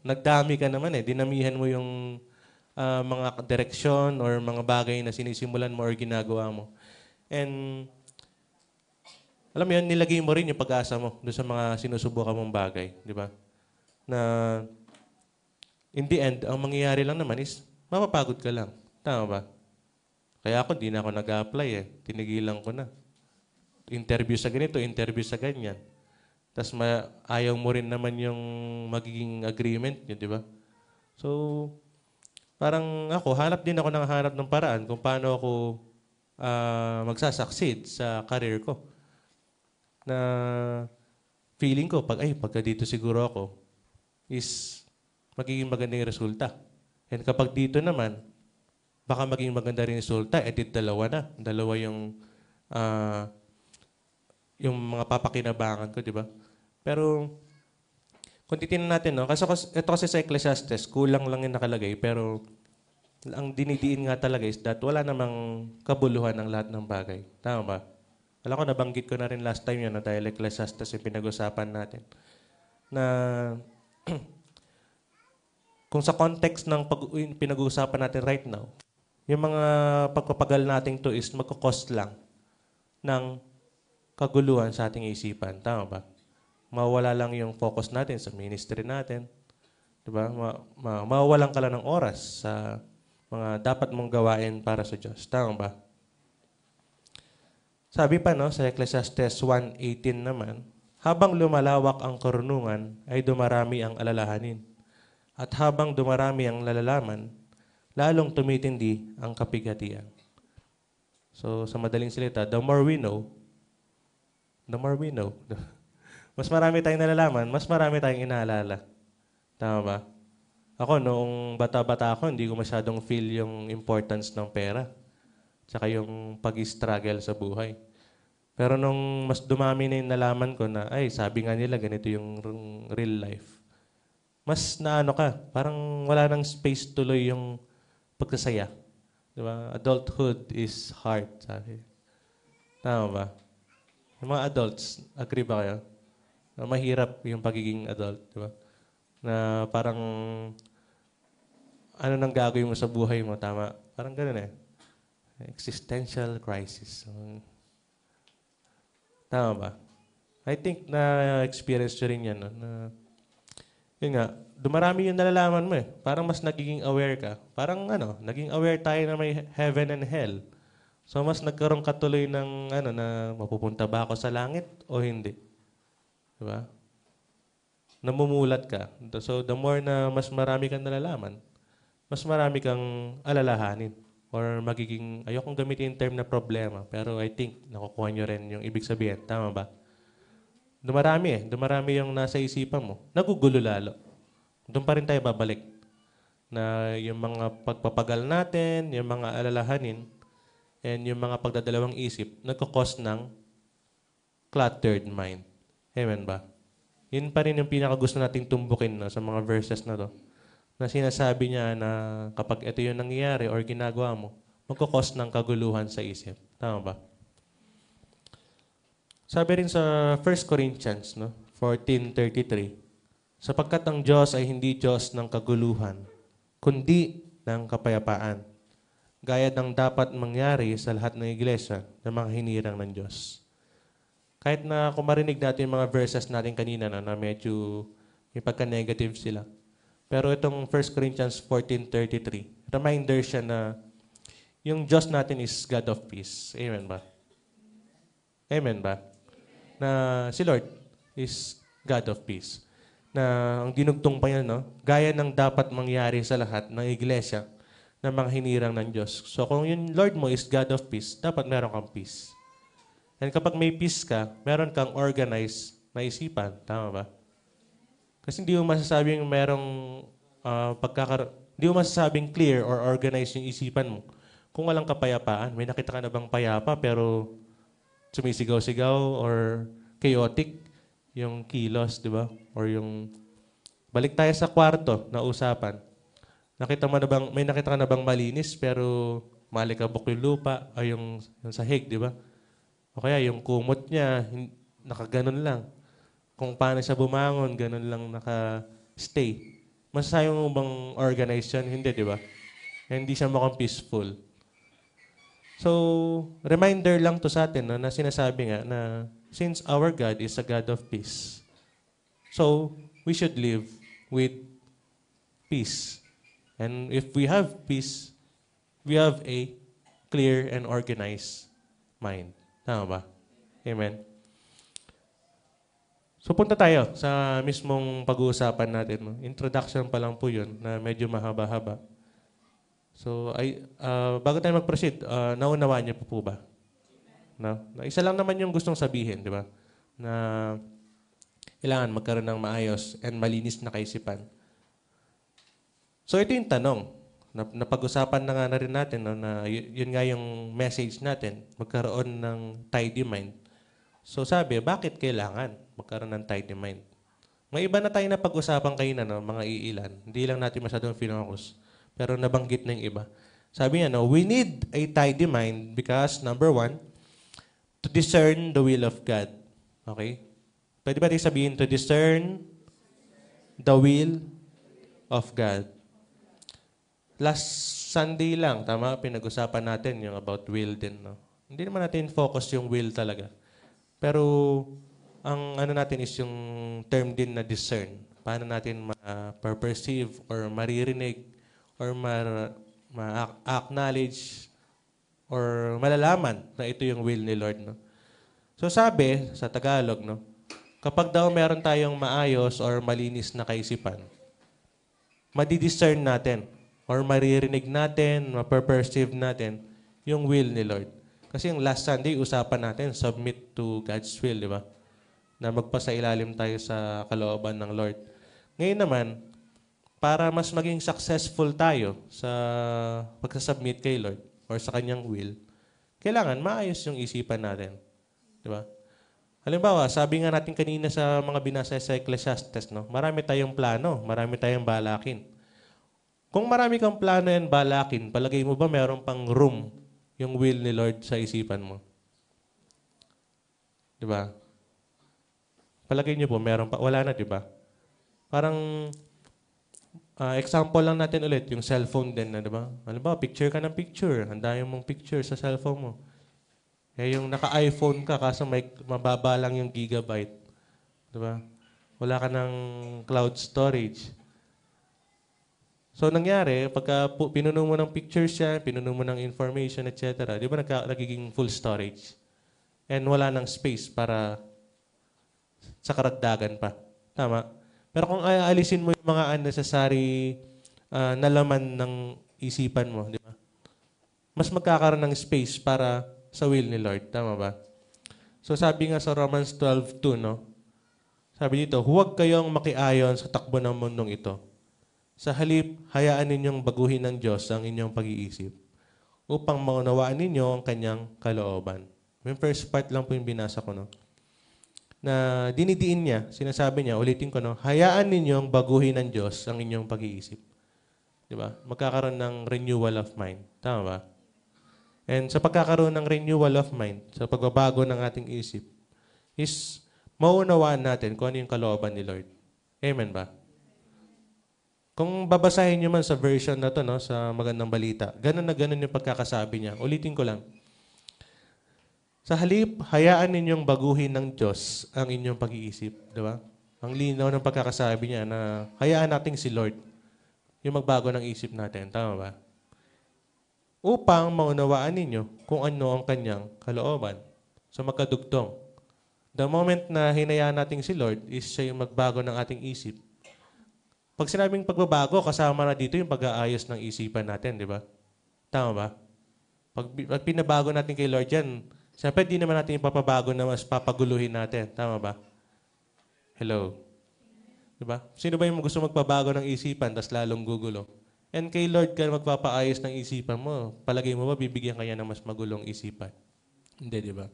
Nagdami ka naman eh. Dinamihan mo yung mga direksyon or mga bagay na sinisimulan mo or ginagawa mo. And alam mo yun, nilagay mo rin yung pag-asa mo doon sa mga sinusubukan mong bagay. Di ba? Na in the end, ang mangyayari lang naman is mapapagod ka lang. Tama ba? Kaya ako, di na ako nag-a-apply eh. Tinigilan ko na. Interview sa ganito, interview sa ganyan. Tapos ayaw mo rin naman yung magiging agreement yun, di ba? So, parang ako, hanap din ako ng paraan kung paano ako magsasucceed sa career ko. Na feeling ko, pagka dito siguro ako, is magiging maganda yung resulta. And kapag dito naman, baka maging maganda rin yung resulta, edit dalawa na. Dalawa yung mga papakinabangan ko, di ba? Pero, kung titignan natin, no? Ito kasi sa Ecclesiastes, kulang lang yung nakalagay, pero ang dinidiin nga talaga is that wala namang kabuluhan ng lahat ng bagay. Tama ba? Alam ko, nabanggit ko na rin last time yun, no? Dahil Ecclesiastes yung pinag-usapan natin. Na, kung sa context ng pinag-uusapan natin right now, yung mga pagpapagal natin to is magkakos lang ng kaguluhan sa ating isipan. Tama ba? Mawala lang yung focus natin sa ministry natin. Diba? Mawawalan ka lang ng oras sa mga dapat mong gawain para sa Diyos. Tama ba? Sabi pa no, sa Ecclesiastes 1:18 naman, habang lumalawak ang karunungan, ay dumarami ang alalahanin. At habang dumarami ang nalalaman, lalong tumitindi ang kapigatian. So, sa madaling salita, the more we know, mas marami tayong nalalaman, mas marami tayong inaalala. Tama ba? Ako, noong bata-bata ako, hindi ko masyadong feel yung importance ng pera. Tsaka yung pag-struggle sa buhay. Pero nung mas dumami na yung nalaman ko na, sabi nga nila, ganito yung real life. Mas naano ka, parang wala nang space tuloy yung pagkasaya. Diba? Adulthood is hard, sabi. Tama ba? Yung mga adults, agree ba kayo? Na mahirap yung pagiging adult, diba? Na parang ano nang gagawin mo sa buhay mo, tama? Parang gano'n eh. Existential crisis. Tama ba? I think na-experience nyo rin yan, no? Na yun nga, dumarami yung nalalaman mo eh. Parang mas nagiging aware ka. Parang naging aware tayo na may heaven and hell. So mas nagkaroon ka tuloy ng na mapupunta ba ako sa langit o hindi. Diba? Namumulat ka. So the more na mas marami kang nalalaman, mas marami kang alalahanin. Or magiging, ayokong gamitin yung term na problema, pero I think nakukuha nyo rin yung ibig sabihin. Tama ba? Dumarami yung nasa isipan mo. Nagugulo lalo. Doon pa rin tayo babalik. Na yung mga pagpapagal natin, yung mga alalahanin, and yung mga pagdadalawang isip, nagkakos ng cluttered mind. Amen ba? Yun pa rin yung pinakagusto nating tumbukin sa mga verses na to. Na sinasabi niya na kapag ito yung nangyayari or ginagawa mo, magkakos ng kaguluhan sa isip. Tama ba? Sabi rin sa 1 Corinthians 14:33, sapagkat ang Diyos ay hindi Diyos ng kaguluhan, kundi ng kapayapaan. gaya ng dapat mangyari sa lahat ng iglesia ng mga hinirang ng Diyos. Kahit na kung marinig natin yung mga verses natin kanina na medyo may pagka-negative sila. Pero itong 1 Corinthians 14:33, reminder siya na yung Diyos natin is God of peace. Amen ba? Amen ba? Na si Lord is God of peace. Na ang dinugtong pa yan, no? Gaya ng dapat mangyari sa lahat ng iglesia ng mga hinirang ng Diyos. So kung yung Lord mo is God of peace, dapat meron kang peace. And kapag may peace ka, meron kang organized na isipan. Tama ba? Kasi hindi mo masasabing merong hindi mo masasabing clear or organized yung isipan mo kung walang kapayapaan. May nakita ka na bang payapa pero sumisigaw-sigaw or chaotic yung kilos, di ba? Or yung balik tayo sa kwarto na usapan. May nakita ka na bang malinis pero malikabok yung lupa o yung sahig, di ba? O kaya yung kumot niya, nakaganon lang. Kung paano siya bumangon, ganon lang naka-stay. Masasabi mo bang organized yan? Hindi, di ba? Hindi siya mukhang peaceful. So, reminder lang to sa atin, no, na sinasabi nga na since our God is a God of peace, so we should live with peace. And if we have peace, we have a clear and organized mind. Tama ba? Amen. So punta tayo sa mismong pag-uusapan natin. No? Introduction pa lang po yun na medyo mahaba-haba. So bago tayo mag-proceed, naunawaan niyo po ba? No? Isa lang naman yung gustong sabihin, di ba? Na kailangan magkaroon ng maayos and malinis na kaisipan. So ito yung tanong. Napag-usapan na nga na rin natin, no, na yun nga yung message natin, magkaroon ng tidy mind. So sabi, bakit kailangan magkaroon ng tidy mind? May iba na tayo na pag-usapan kayo na, no, mga iilan. Hindi lang natin masyadong finokus. Pero nabanggit na yung iba. Sabi niya, no, we need a tidy mind because, number one, to discern the will of God. Okay? Pwede ba tayo sabihin, to discern the will of God? Last Sunday lang, tama, pinag-usapan natin yung about will din. No? Hindi naman natin focus yung will talaga. Pero ang ano natin is yung term din na discern. Paano natin ma-perceive or maririnig or ma-acknowledge or malalaman na ito yung will ni Lord. No? So sabi sa Tagalog, no, kapag daw meron tayong maayos or malinis na kaisipan, madi-discern natin or maririnig natin, ma-perceive natin yung will ni Lord. Kasi yung last Sunday, usapan natin, submit to God's will, di ba? Na magpasailalim tayo sa kalooban ng Lord. Ngayon naman, para mas maging successful tayo sa pagsasubmit kay Lord or sa kanyang will, kailangan maayos yung isipan natin. Di ba? Halimbawa, sabi nga natin kanina sa mga binasa sa Ecclesiastes, no? Marami tayong plano, marami tayong balakin. Kung marami kang plano and balakin, palagay mo ba meron pang room yung will ni Lord sa isipan mo? Di ba? Palagay niyo po, meron pa. Wala na, di ba? Parang, example lang natin ulit, yung cellphone din na, di ba? Halimbawa, picture ka ng picture. Handayan mong picture sa cellphone mo. Eh, yung naka-iPhone ka, kaso mababa lang yung gigabyte. Di ba? Wala ka ng cloud storage. So, nangyari, pagka pinuno mo ng pictures yan, pinuno mo ng information, etc., di ba nagiging full storage? And wala ng space para sa karagdagan pa. Tama? Pero kung aalisin mo yung mga unnecessary na laman ng isipan mo, di ba? Mas magkakaroon ng space para sa will ni Lord. Tama ba? So, sabi nga sa Romans 12:2, no? Sabi dito, huwag kayong makiayon sa takbo ng mundong ito. Sa halip, hayaan ninyong baguhin ng Diyos ang inyong pag-iisip upang maunawaan ninyo ang kanyang kalooban. Yung first part lang po yung binasa ko, no? Na dinidiin niya, sinasabi niya, ulitin ko, no? Hayaan ninyong baguhin ng Diyos ang inyong pag-iisip. Di ba? Magkakaroon ng renewal of mind. Tama ba? And sa pagkakaroon ng renewal of mind, sa pagbabago ng ating isip, is maunawaan natin kung ano yung kalooban ni Lord. Amen ba? Kung babasahin nyo man sa version na to, no, sa Magandang Balita, ganun na ganun yung pagkakasabi niya. Ulitin ko lang. Sa halip, hayaan ninyong baguhin ng Diyos ang inyong pag-iisip. Di ba? Ang linaw ng pagkakasabi niya na hayaan natin si Lord yung magbago ng isip natin. Tama ba? Upang maunawaan ninyo kung ano ang kanyang kalooban. So magkadugtong. The moment na hinayaan natin si Lord is siya yung magbago ng ating isip. Pag sinabing pagbabago, kasama na dito yung pag-aayos ng isipan natin, di ba? Tama ba? Pag pinabago natin kay Lord yan, siyempre di naman natin ipapabago na mas papaguluhin natin. Tama ba? Hello? Di ba? Sino ba yung gusto magpabago ng isipan tas lalong gugulo? And kay Lord ka magpapaayos ng isipan mo, palagay mo ba bibigyan kanya ng mas magulong isipan? Hindi, di ba?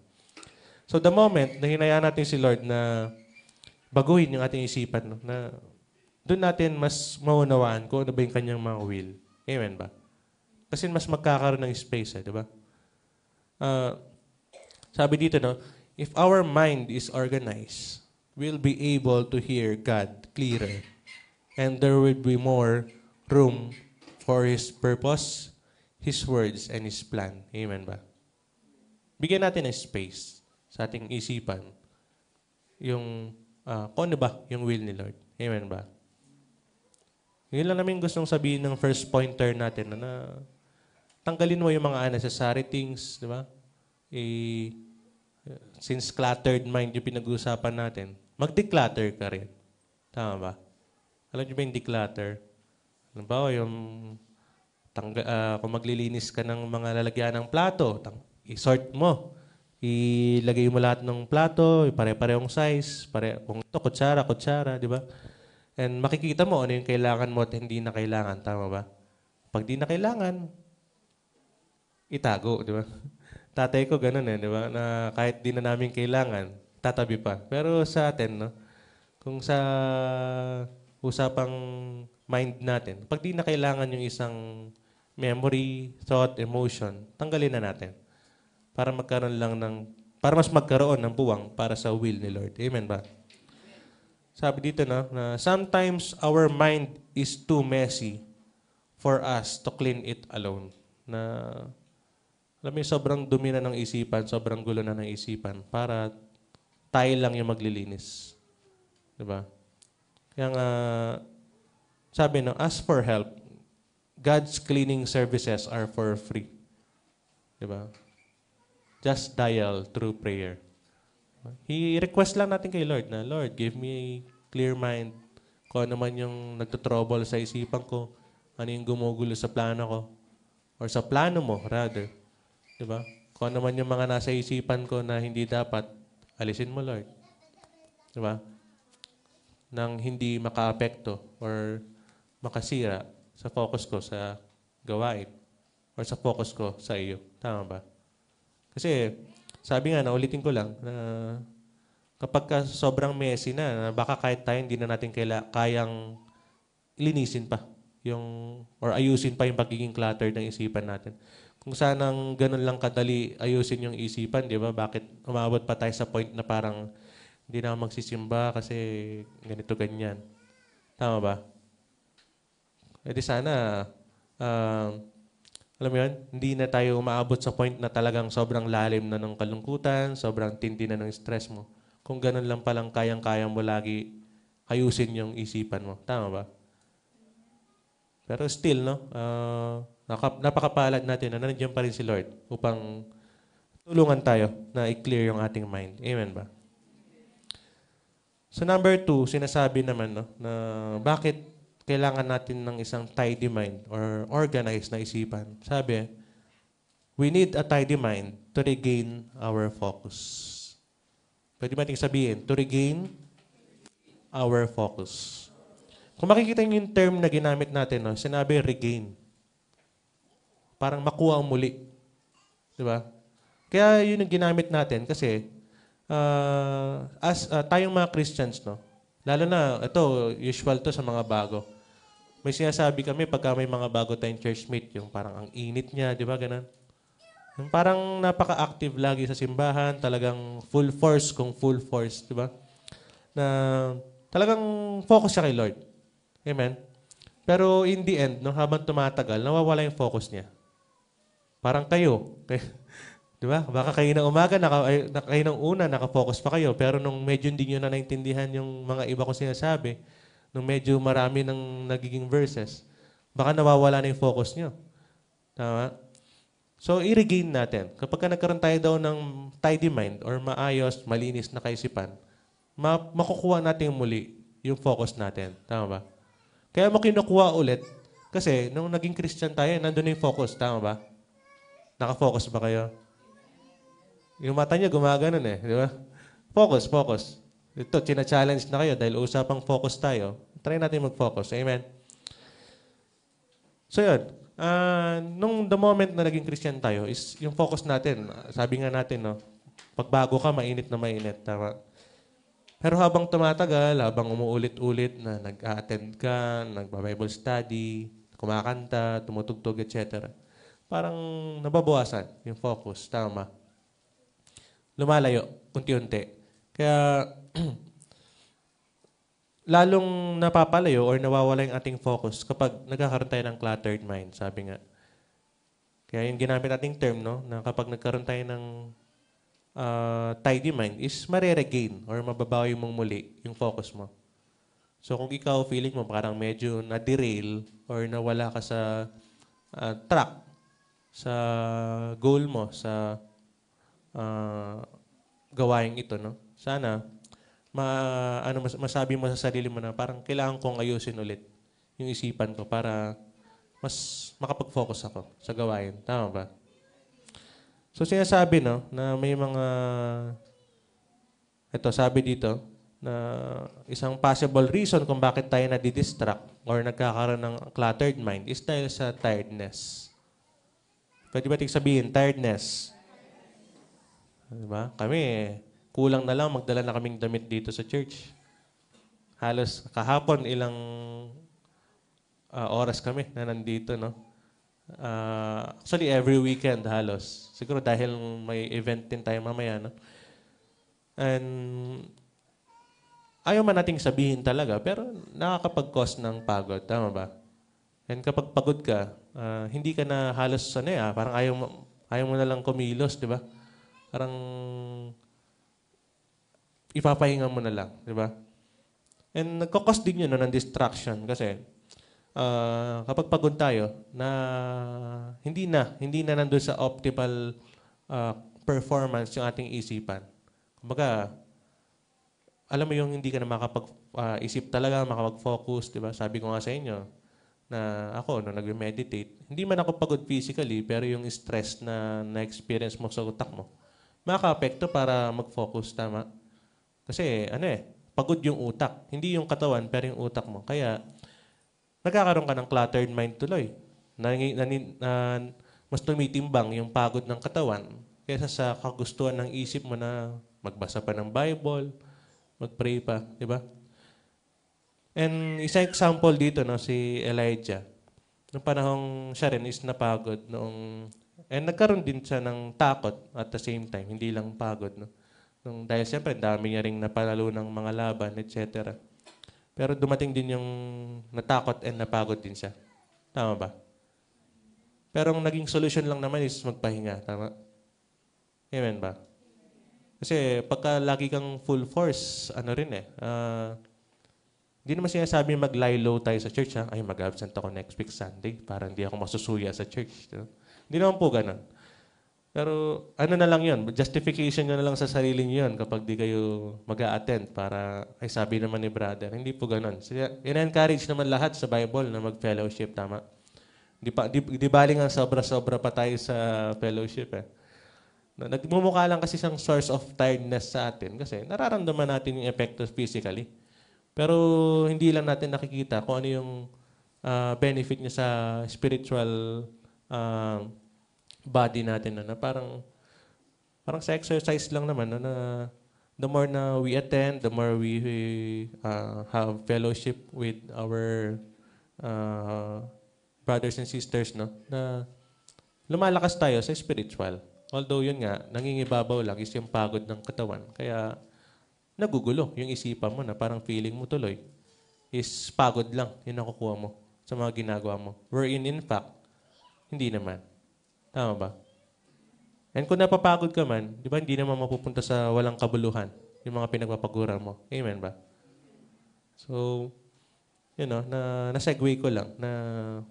So the moment na hinayaan natin si Lord na baguhin yung ating isipan, no, na doon natin mas maunawaan kung ano ba yung kanyang mga will. Amen ba? Kasi mas magkakaroon ng space, di ba? Sabi dito, no, if our mind is organized, we'll be able to hear God clearer. And there will be more room for His purpose, His words, and His plan. Amen ba? Bigyan natin ng space sa ating isipan yung kung ano ba yung will ni Lord. Amen ba? Yun lang namin gustong sabihin ng first pointer natin na tanggalin mo yung mga unnecessary things, di ba? Since cluttered mind yung pinag-uusapan natin, mag-declutter ka rin. Tama ba? Alam niyo ba yung declutter? Halimbawa, yung kung maglilinis ka ng mga lalagyan ng plato, i-sort mo. Ilagay mo lahat ng plato, pare-parehong size, kung ito, kutsara, di ba? And makikita mo ano yung kailangan mo at hindi na kailangan. Tama ba? Pag di na kailangan, itago, di ba? Tatay ko ganun di ba? Na kahit di na namin kailangan, tatabi pa. Pero sa atin, no? Kung sa usapang mind natin, pag di na kailangan yung isang memory, thought, emotion, tanggalin na natin. Para mas magkaroon ng puwang para sa will ni Lord. Amen ba? Sabi dito, no, na sometimes our mind is too messy for us to clean it alone. Na, alam mo, sobrang dumi na ng isipan, sobrang gulo na ng isipan para tayo lang yung maglilinis. Diba? Kaya nga, sabi, no, ask for help. God's cleaning services are for free. Diba? Just dial through prayer. I-request lang natin kay Lord na, Lord, give me a clear mind. Kung ano man yung nagtotrouble sa isipan ko, ano yung gumugulo sa plano ko, or sa plano mo, rather. Diba? Kung ano man yung mga nasa isipan ko na hindi dapat, alisin mo, Lord. Diba? Nang hindi maka-apekto or makasira sa focus ko sa gawain or sa focus ko sa iyo. Tama ba? Kasi, sabi nga, naulitin ko lang, na kapag sobrang messy na baka kahit tayo hindi na natin kayang linisin pa or ayusin pa yung pagiging cluttered ng isipan natin. Kung sanang ganun lang kadali ayusin yung isipan, di ba? Bakit umabot pa tayo sa point na parang hindi na magsisimba kasi ganito, ganyan. Tama ba? E di sana, alam mo yun, hindi na tayo umaabot sa point na talagang sobrang lalim na ng kalungkutan, sobrang tindi na ng stress mo. Kung ganun lang palang kayang-kaya mo lagi ayusin yung isipan mo. Tama ba? Pero still, no, napakapalad natin na nandiyan pa rin si Lord upang tulungan tayo na i-clear yung ating mind. Amen ba? So number 2, sinasabi naman, no, na bakit kailangan natin ng isang tidy mind or organized na isipan. Sabi, we need a tidy mind to regain our focus. Pwede ba natin sabihin, to regain our focus. Kung makikita niyo yung term na ginamit natin, no, sinabi regain. Parang makuha ang muli. Di ba? Kaya yun ang ginamit natin kasi tayong mga Christians, no, lalo na, ito, usual to sa mga bago. May sinasabi kami pagka may mga bago tayong churchmate, yung parang ang init niya, di ba, ganun? Yung parang napaka-active lagi sa simbahan, talagang full force kung full force, di ba? Na talagang focus siya kay Lord. Amen? Pero in the end, no, habang tumatagal, nawawala yung focus niya. Parang kayo. Di ba? Baka kayo ng umaga, kayo ng una, nakafocus pa kayo. Pero nung medyo hindi nyo na naintindihan yung mga iba ko sinasabi, nung medyo marami ng nagiging verses, baka nawawala na yung focus nyo. Tama? So, i-regain natin. Kapag nagkaroon tayo daw ng tidy mind or maayos, malinis na kaisipan, makukuha natin muli yung focus natin. Tama ba? Kaya mo kinukuha ulit kasi nung naging Christian tayo, nandun na yung focus. Tama ba? Nakafocus ba kayo? Yung mata niya gumaganon eh. Di ba? Focus, focus. Ito, china-challenge na kayo dahil usapang focus tayo. Try natin mag-focus. Amen? So yun. Nung the moment na naging Christian tayo, is yung focus natin, sabi nga natin, no, pagbago ka, mainit na mainit. Tama? Pero habang tumatagal, habang umuulit-ulit na nag-attend ka, nagba-Bible study, kumakanta, tumutugtog, etc., parang nababawasan yung focus. Tama? Lumalayo, unti-unti. Kaya, lalong napapalayo or nawawala yung ating focus kapag nagkakaroon tayo ng cluttered mind, sabi nga. Kaya yung ginamit nating term, no, na kapag nagkaroon tayo ng tidy mind is mareregain or mababawi mong muli yung focus mo. So kung ikaw feeling mo parang medyo na-derail or nawala ka sa track, sa goal mo, sa gawain ito, no? Sana masabi mo sa sarili mo na parang kailangan kong ayusin ulit yung isipan ko para mas makapag-focus ako sa gawain. Tama ba? So sinasabi, no, na may mga, ito sabi dito, na isang possible reason kung bakit tayo nadidistract or nagkakaroon ng cluttered mind is dahil sa tiredness. Pwede ba tig sabihin, tiredness? Diba? Kami, kulang na lang, magdala na kaming damit dito sa church. Halos kahapon, ilang oras kami na nandito, no? Actually, every weekend halos. Siguro dahil may event din tayo mamaya, no? And ayaw man nating sabihin talaga, pero nakakapag-cause ng pagod. Tama ba? And kapag pagod ka, hindi ka na halos parang ayaw mo na lang kumilos, di ba? Parang ipapahinga mo na lang, di ba? And nagkakos din yun ng distraction kasi kapag pagod tayo, hindi na nandun sa optimal performance yung ating isipan. Kumbaga, alam mo yung hindi ka na makapag-isip talaga, makapag-focus, di ba? Sabi ko nga sa inyo, na ako, nung nag-meditate, hindi man ako pagod physically, pero yung stress na na-experience mo sa utak mo, makaka-apekto para mag-focus, tama? Kasi, pagod yung utak. Hindi yung katawan, pero yung utak mo. Kaya, nagkakaroon ka ng cluttered mind tuloy. Mas tumitimbang yung pagod ng katawan kaysa sa kagustuhan ng isip mo na magbasa pa ng Bible, mag-pray pa, di ba? And isang example dito, no, si Elijah. Noong panahong siya rin is napagod and nagkaroon din siya ng takot at the same time, hindi lang pagod, no. Dahil siyempre, dami niya ring napalalo ng mga laban, etc. Pero dumating din yung natakot and napagod din siya. Tama ba? Pero ang naging solution lang naman is magpahinga. Tama? Amen ba? Kasi pagka lagi kang full force, hindi naman sinasabi mag-lie low tayo sa church, ha? Ay, mag-absent ako next week Sunday para hindi ako masusuya sa church. Hindi naman po ganun. Pero na lang yun, justification nyo na lang sa sarili nyo yun kapag di kayo mag-a-attend para, ay sabi naman ni brother. Hindi po ganun. In-encourage naman lahat sa Bible na mag-fellowship, tama? Di bali nga sobra-sobra pa tayo sa fellowship, eh. Nagmumukha lang kasi siyang source of tiredness sa atin kasi nararamdaman natin yung epekto physically. Pero hindi lang natin nakikita kung ano yung benefit niya sa spiritual body natin na parang sa exercise lang naman na the more na we attend, the more we have fellowship with our brothers and sisters, no, na lumalakas tayo sa spiritual. Although yun nga, nangingibabaw lang is yung pagod ng katawan. Kaya nagugulo yung isipan mo na parang feeling mo tuloy is pagod lang yung nakukuha mo sa mga ginagawa mo. Wherein, in fact, hindi naman. Tama ba? And kung napapagod ka man, di ba, hindi naman mapupunta sa walang kabuluhan yung mga pinagpapaguran mo. Amen ba? So, na-segue ko lang na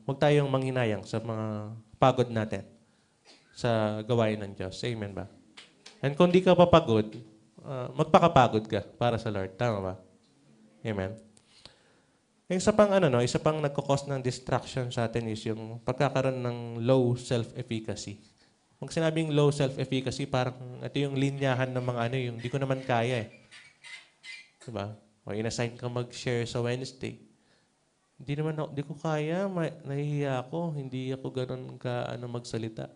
huwag tayong manghinayang sa mga pagod natin sa gawain ng Diyos. Amen ba? And kung di ka papagod, magpakapagod ka para sa Lord. Tama ba? Amen? Isa pang nagkakos ng distraction sa atin is yung pagkakaroon ng low self-efficacy. Kung sinabing low self-efficacy, parang ito yung linyahan ng mga yung di ko naman kaya eh. Diba? O inassign ka mag-share sa Wednesday. Di ko kaya, nahihiya ako, hindi ako ganun magsalita.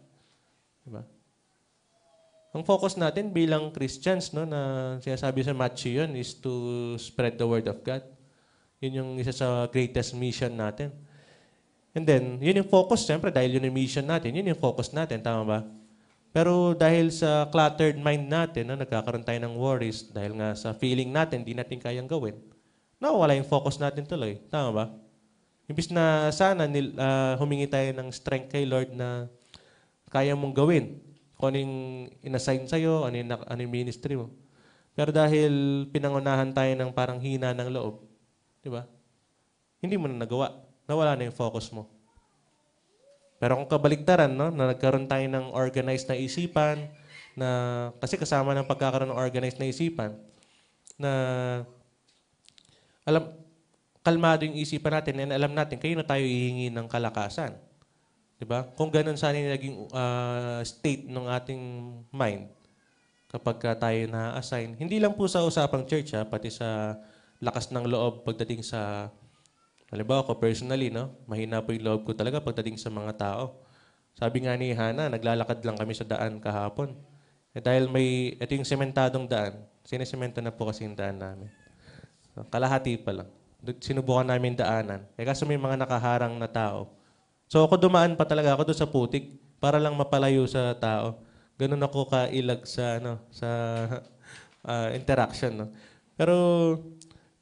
Diba? Ang focus natin bilang Christians, no, na sinasabi sa Matthew yun, is to spread the word of God. Yun yung isa sa greatest mission natin. And then, yun yung focus, siyempre, dahil yun yung mission natin, yun yung focus natin, tama ba? Pero dahil sa cluttered mind natin, nagkakaroon tayo ng worries, dahil nga sa feeling natin, di natin kayang gawin, nawawala yung focus natin tuloy, tama ba? Imbis na sana humingi tayo ng strength kay Lord na kaya mong gawin, kung anong inassign sa'yo, ano yung ministry mo. Pero dahil pinangunahan tayo ng parang hina ng loob, di ba? Hindi mo na nagawa. Nawala na yung focus mo. Pero kung kabaligtaran, no, na nagkaroon tayo ng organized na isipan, kasi kasama ng pagkakaroon ng organized na isipan, na kalmado yung isipan natin, and alam natin, kayo na tayo hihingi ng kalakasan. Diba? Kung ganun sana yung naging state ng ating mind, kapag tayo na-assign, hindi lang po sa usapang church, pati sa lakas ng loob pagdating sa, halimbawa ako personally, no? Mahina po yung loob ko talaga pagdating sa mga tao. Sabi nga ni Hana, naglalakad lang kami sa daan kahapon. Dahil ito yung sementadong daan, sinisemento na po kasi yung daan namin. So, kalahati pa lang. Sinubukan namin daanan. Kaso may mga nakaharang na tao. So ako dumaan pa talaga ako doon sa putik para lang mapalayo sa tao. Ganun ako kailag sa interaction, no. Pero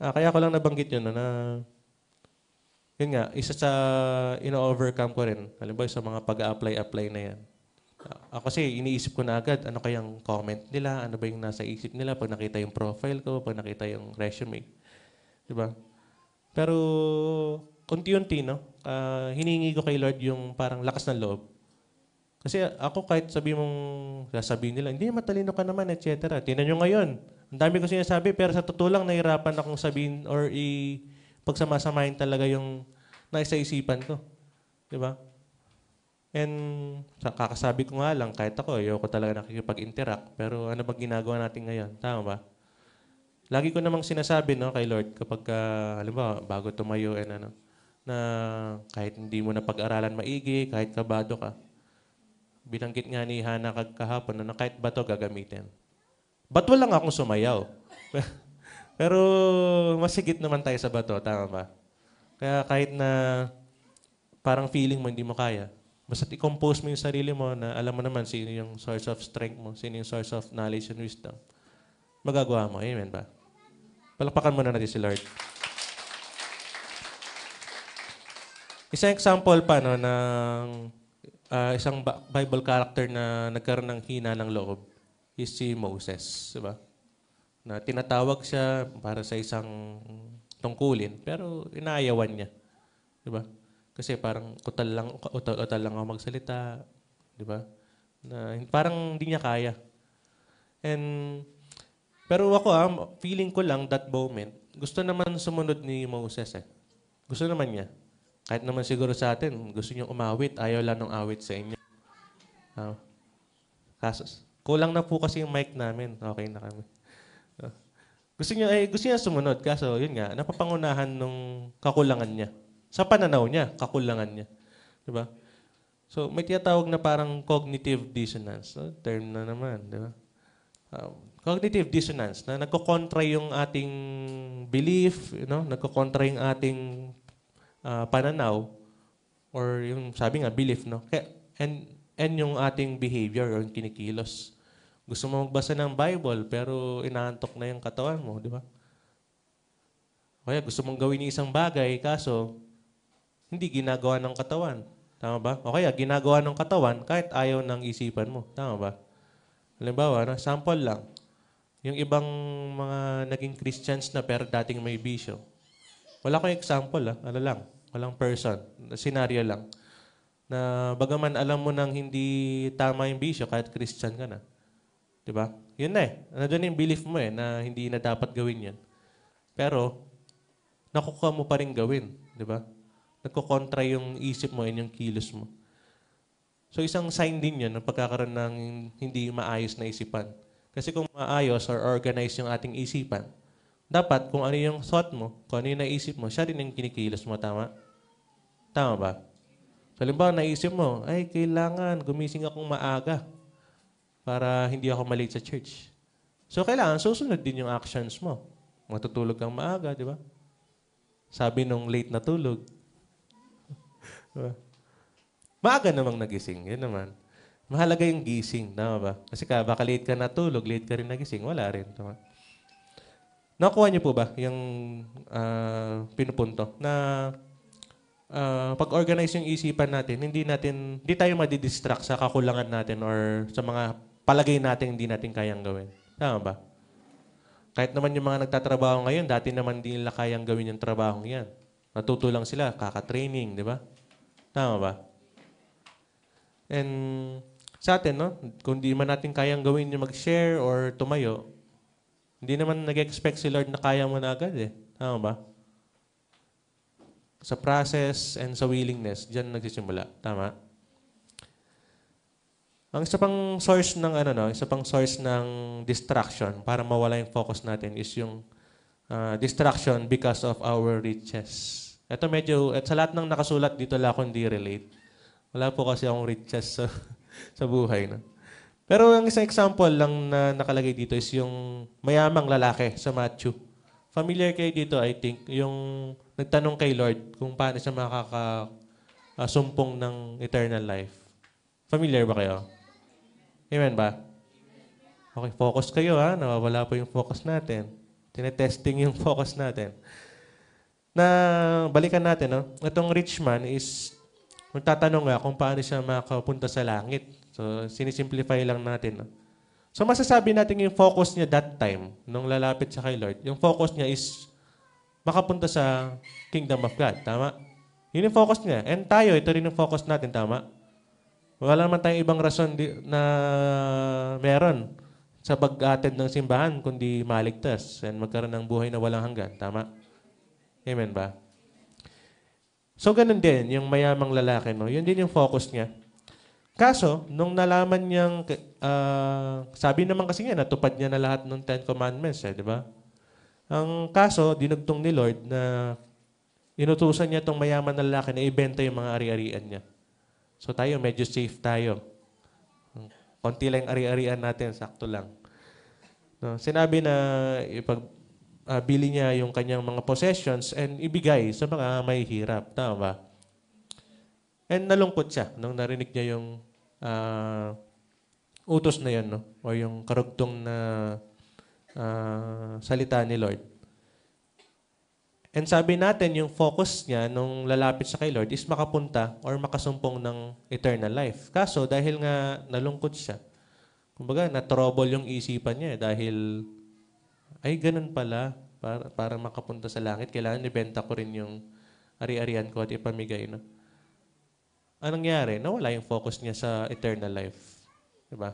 kaya ko lang nabanggit 'yun, no, na yun nga, isa sa ino-overcome ko rin. Halimbawa sa mga pag-a-apply na 'yan. Ako kasi iniisip ko na agad ano kayang comment nila, ano ba yung nasa isip nila pag nakita yung profile ko, pag nakita yung resume. 'Di ba? Pero unti-unti, no, hiningi ko kay Lord yung parang lakas ng loob. Kasi ako kahit sasabihin nila, hindi, matalino ka naman, etc. Tingnan nyo ngayon. Ang dami ko sinasabi, pero sa totoo lang, nahirapan akong sabihin or pagsamasamahin talaga yung nasa isipan ko. Di ba? And kakasabi ko nga lang, kahit ako, ayoko talaga nakikipag-interact. Pero ano ba ginagawa natin ngayon? Tama ba? Lagi ko namang sinasabi, no, kay Lord kapag, halimbawa, bago tumayo, na kahit hindi mo na pag-aralan maigi, kahit kabado ka, binanggit nga ni Hana kahapon na kahit bato gagamitin. Bato lang akong sumayaw. Pero masigit naman tayo sa bato, tama ba? Kaya kahit na parang feeling mo hindi mo kaya, basta i-compose mo yung sarili mo na alam mo naman sino yung source of strength mo, sino yung source of knowledge and wisdom, magagawa mo. Amen ba? Palakpakan muna natin si Lord. Isang example pa, no, ng isang Bible character na nagkaroon ng hina ng loob is si Moses, diba? Na tinatawag siya para sa isang tungkulin, pero inaayawan niya, diba? Kasi parang utal lang ako magsalita, diba? Na parang hindi niya kaya. Pero ako, feeling ko lang that moment, gusto naman sumunod ni Moses eh. Gusto naman niya. Kahit naman siguro sa atin, gusto niyo umawit, ayaw lang ng awit sa inyo. Kulang na po kasi yung mic namin. Okay na kami. Gusto niya sumunod. Kaso, yun nga, napapangunahan nung kakulangan niya. Sa pananaw niya, kakulangan niya. Diba? So, may tinatawag na parang cognitive dissonance. No? Term na naman, diba? Cognitive dissonance, na nagkokontra yung ating belief, nagkokontra yung ating pananaw, or yung sabi nga, belief, no? And yung ating behavior, or yung kinikilos. Gusto mo magbasa ng Bible, pero inaantok na yung katawan mo, di ba? Kaya gusto mong gawin isang bagay, kaso hindi ginagawa ng katawan. Tama ba? O kaya ginagawa ng katawan kahit ayaw ng isipan mo. Tama ba? Halimbawa, sample lang. Yung ibang mga naging Christians na pero dating may bisyo. Wala ko example, ano lang. Walang person. Scenario lang. Na bagaman alam mo nang hindi tama yung bisyo kahit Christian ka na. Diba? Yun na eh. Nandun yung belief mo na hindi na dapat gawin yan. Pero, nakukuha mo pa rin gawin. Diba? Nagkokontra yung isip mo and yung kilos mo. So, isang sign din yun ng pagkakaroon ng hindi maayos na isipan. Kasi kung maayos or organized yung ating isipan, dapat kung ano yung thought mo, kung ano yung naisip mo, siya rin yung kinikilos mo. Tama? Tama ba? So, halimbawa, naisip mo, ay, kailangan gumising akong maaga para hindi ako malate sa church. So, kailangan susunod din yung actions mo. Matutulog kang maaga, di ba? Sabi nung late na tulog. Diba? Maaga namang nagising. Yun naman. Mahalaga yung gising. Tama ba? Kasi baka late ka natulog, late ka rin nagising. Wala rin. Tama? Nakuha niyo po ba yung pinupunto na pag-organize yung isipan natin, hindi tayo madidistract sa kakulangan natin or sa mga palagay natin hindi natin kayang gawin. Tama ba? Kahit naman yung mga nagtatrabaho ngayon, dati naman hindi nila kayang gawin yung trabaho yan. Natuto lang sila, kaka-training, di ba? Tama ba? And sa atin, no? Kung di man natin kayang gawin yung mag-share or tumayo, hindi naman nag-expect si Lord na kaya mo na agad eh. Tama ba? Sa process and sa willingness, diyan nagsisimula. Tama? Ang isa pang source ng isa pang source ng distraction para mawala yung focus natin is yung distraction because of our riches. Ito medyo sa lahat ng nakasulat dito lang ako hindi relate. Wala po kasi akong riches sa buhay, no. Pero ang isang example lang na nakalagay dito is yung mayamang lalaki sa Matthew. Familiar kayo dito, I think, yung nagtanong kay Lord kung paano siya makakasumpong ng eternal life. Familiar ba kayo? Amen ba? Okay, focus kayo nawawala po yung focus natin. Tinetesting yung focus natin. Na balikan natin, no? Itong rich man is magtatanong kung paano siya makapunta sa langit. So, sinisimplify lang natin, no? So, masasabi natin yung focus niya that time, nung lalapit siya kay Lord, yung focus niya is makapunta sa kingdom of God. Tama? Yun yung focus niya. And tayo, ito rin yung focus natin. Tama? Wala naman tayong ibang rason na meron sa pag-attend ng simbahan kundi maligtas and magkaroon ng buhay na walang hanggan. Tama? Amen ba? So, ganun din, yung mayamang lalaki, no? Yun din yung focus niya. Kaso, nung nalaman niyang, sabi naman kasi nga, natupad niya na lahat ng 10 Commandments, di ba? Ang kaso, dinugtong ni Lord na inutusan niya itong mayaman na lalaki na ibenta yung mga ari-arian niya. So tayo, medyo safe tayo. Konti lang yung ari-arian natin, sakto lang. No, sinabi na bili niya yung kanyang mga possessions and ibigay sa mga may hirap. Tama ba? And nalungkot siya nung narinig niya yung utos na yun, no? O yung karugtong na salita ni Lord. And sabi natin, yung focus niya nung lalapit sa kay Lord is makapunta or makasumpong ng eternal life. Kaso, dahil nga nalungkot siya, kumbaga, na-trouble yung isipan niya dahil, ay, ganun pala, para makapunta sa langit, kailangan ibenta ko rin yung ari-arian ko at ipamigay, no? Anong nangyari? Nawala yung focus niya sa eternal life. Diba?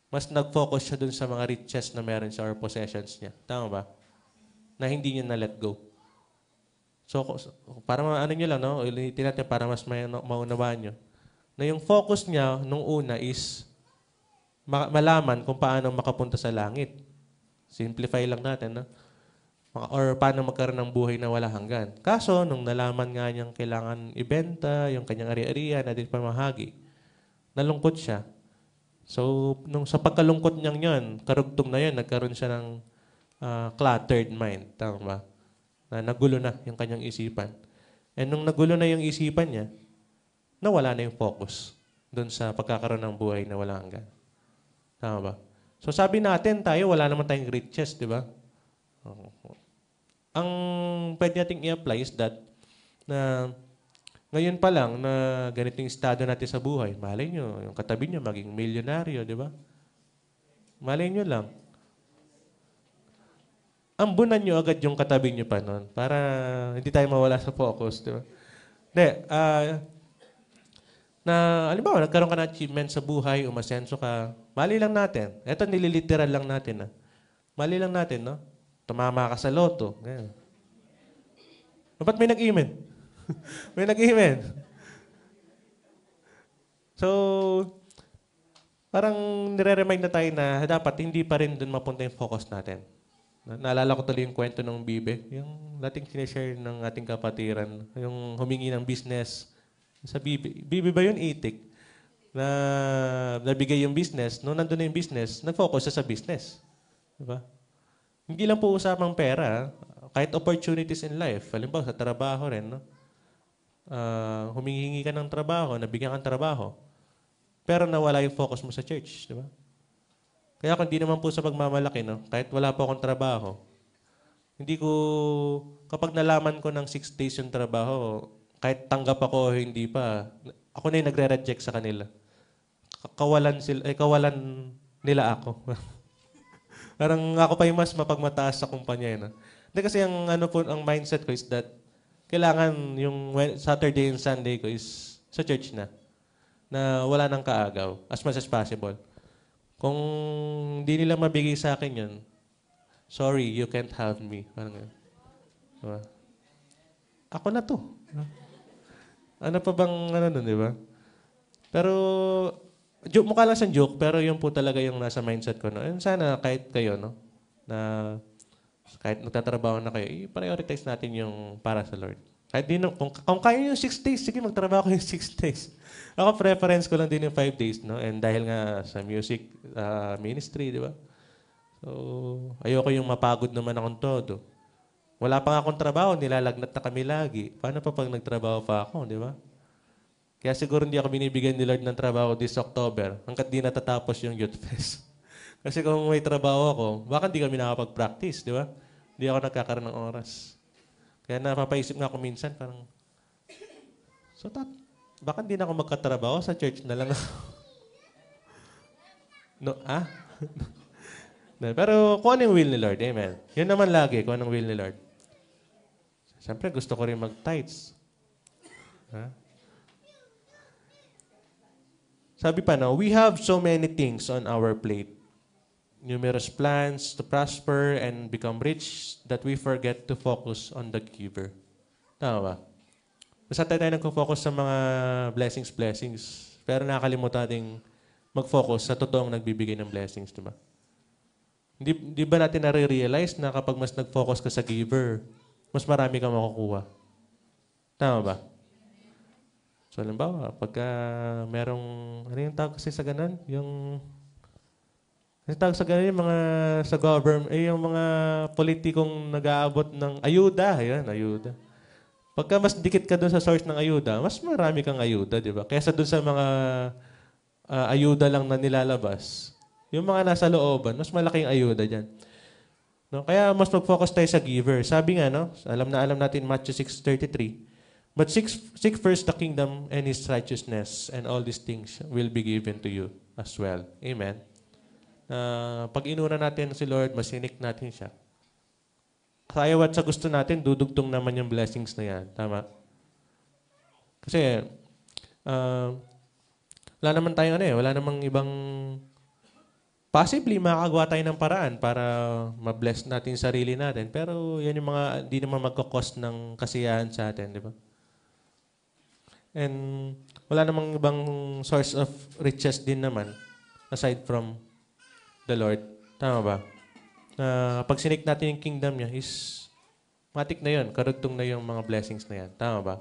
Mas nag-focus siya dun sa mga riches na meron siya or possessions niya. Tama ba? Na hindi niya na-let go. So, para nyo lang, no? Ulitin natin para mas maunawaan nyo. Na yung focus niya nung una is malaman kung paano makapunta sa langit. Simplify lang natin, no? Or paano magkaroon ng buhay na wala hanggan. Kaso, nung nalaman nga niyang kailangan ibenta, yung kanyang ari-arian na di pamahagi, nalungkot siya. So, nung sa pagkalungkot niyang yun, karugtong na yun, nagkaroon siya ng cluttered mind. Tama ba? Na nagulo na yung kanyang isipan. And nung nagulo na yung isipan niya, nawala na yung focus doon sa pagkakaroon ng buhay na wala hanggan. Tama ba? So, sabi natin tayo, wala naman tayong riches, di ba? Ang pwede nating i-apply is that na Ngayon pa lang na ganito yung estado natin sa buhay, malay nyo, yung katabi nyo maging milyonaryo, di ba? Malay nyo lang. Ambunan nyo agad yung katabi nyo pa nun para hindi tayo mawala sa focus, di ba? Hindi, alimbawa, nagkaroon ka ng achievement sa buhay, umasenso ka, mali lang natin. Ito, nililiteral lang natin. Mali lang natin, no? Tumama ka sa loto. Ganyan. Ba't may nag-amen? May nag-amen. So, parang nire-remind na tayo na dapat hindi pa rin dun mapunta yung focus natin. Naalala ko tuloy yung kwento ng Bibe, yung dating sinishare ng ating kapatiran, yung humingi ng business sa Bibe. Bibe ba yun? Itik. Na nabigay yung business, nung nandun na yung business, nag-focus siya sa business. Diba? Hindi lang po usapang pera, kahit opportunities in life. Halimbawa, sa trabaho rin, no? Humingi ka ng trabaho, nabigyan kang trabaho, pero nawala yung focus mo sa church. Diba? Kaya kung di naman po sa pagmamalaki, no? Kahit wala po akong trabaho, hindi ko, kapag nalaman ko ng 6 days yung trabaho, kahit tanggap ako o hindi pa, ako na yung nagre-reject sa kanila. Kawalan nila ako. Parang ako pa yung mas mapagmataas sa kumpanya. No? Hindi kasi ang mindset ko is that kailangan yung Saturday and Sunday ko is sa church na wala nang kaagaw as much as possible. Kung hindi nila mabigay sa akin yun, sorry, you can't have me. Parang diba? Ako na to. Ano pa bang nun, di ba? Pero, mukha lang siyang joke, pero yun po talaga yung nasa mindset ko. No? And sana kahit kayo, no? Na kahit magtatrabaho na kayo, i-prioritize natin yung para sa Lord. Kahit kung kaya yung 6 days, sige, magtrabaho ko yung 6 days. Ako, preference ko lang din yung 5 days, no? And dahil nga sa music ministry, di ba? So, ayoko yung mapagod naman akong todo. Wala pa nga akong trabaho, nilalagnat na kami lagi. Paano pa pag nagtrabaho pa ako, di ba? Kaya siguro hindi ako binibigyan ni Lord ng trabaho this October hanggat di natatapos yung Youth Fest. Kasi kung may trabaho ako, baka hindi kami nakapag-practice, di ba? Hindi ako nagkakaroon ng oras. Kaya napapaisip nga ako minsan, parang, baka hindi na ako magkatrabaho, sa church na lang ako. No, Pero kung ano yung will ni Lord, amen. Yun naman lagi, kung anong will ni Lord. Siyempre, gusto ko rin mag-tithes. Sabi pa na, we have so many things on our plate. Numerous plans to prosper and become rich that we forget to focus on the giver. Tama ba? Basta tayo nagpo-focus sa mga blessings. Pero nakakalimutan nating mag-focus sa totoong nagbibigay ng blessings, di ba? Di ba natin nare-realize na kapag mas nag-focus ka sa giver, mas marami kang makukuha? Tama ba? So, halimbawa, pagka merong, ano yung tawag kasi sa ganun? Yung tawag sa ganun, yung mga sa government, yung mga politikong nag-aabot ng ayuda. Ayan, ayuda. Pagka mas dikit ka dun sa source ng ayuda, mas marami kang ayuda, di ba? Kaysa dun sa mga ayuda lang na nilalabas, yung mga nasa looban, mas malaking ayuda dyan. No? Kaya mas mag-focus tayo sa giver. Sabi nga, no? Alam natin Matthew 6:33. But seek first the kingdom and His righteousness, and all these things will be given to you as well. Amen. Pag inuna natin si Lord, masinik natin siya. Sa ayaw at sa gusto natin, dudugtong naman yung blessings na yan. Tama? Kasi, wala naman tayong wala namang ibang, possibly makakagawa tayo ng paraan para ma-bless natin yung sarili natin. Pero yan yung mga, di naman magkakos ng kasiyahan sa atin, di ba? And wala namang ibang source of riches din naman aside from the Lord. Tama ba? Pag sinik natin yung kingdom niya is matik na yun. Karugtong na yung mga blessings na yan. Tama ba?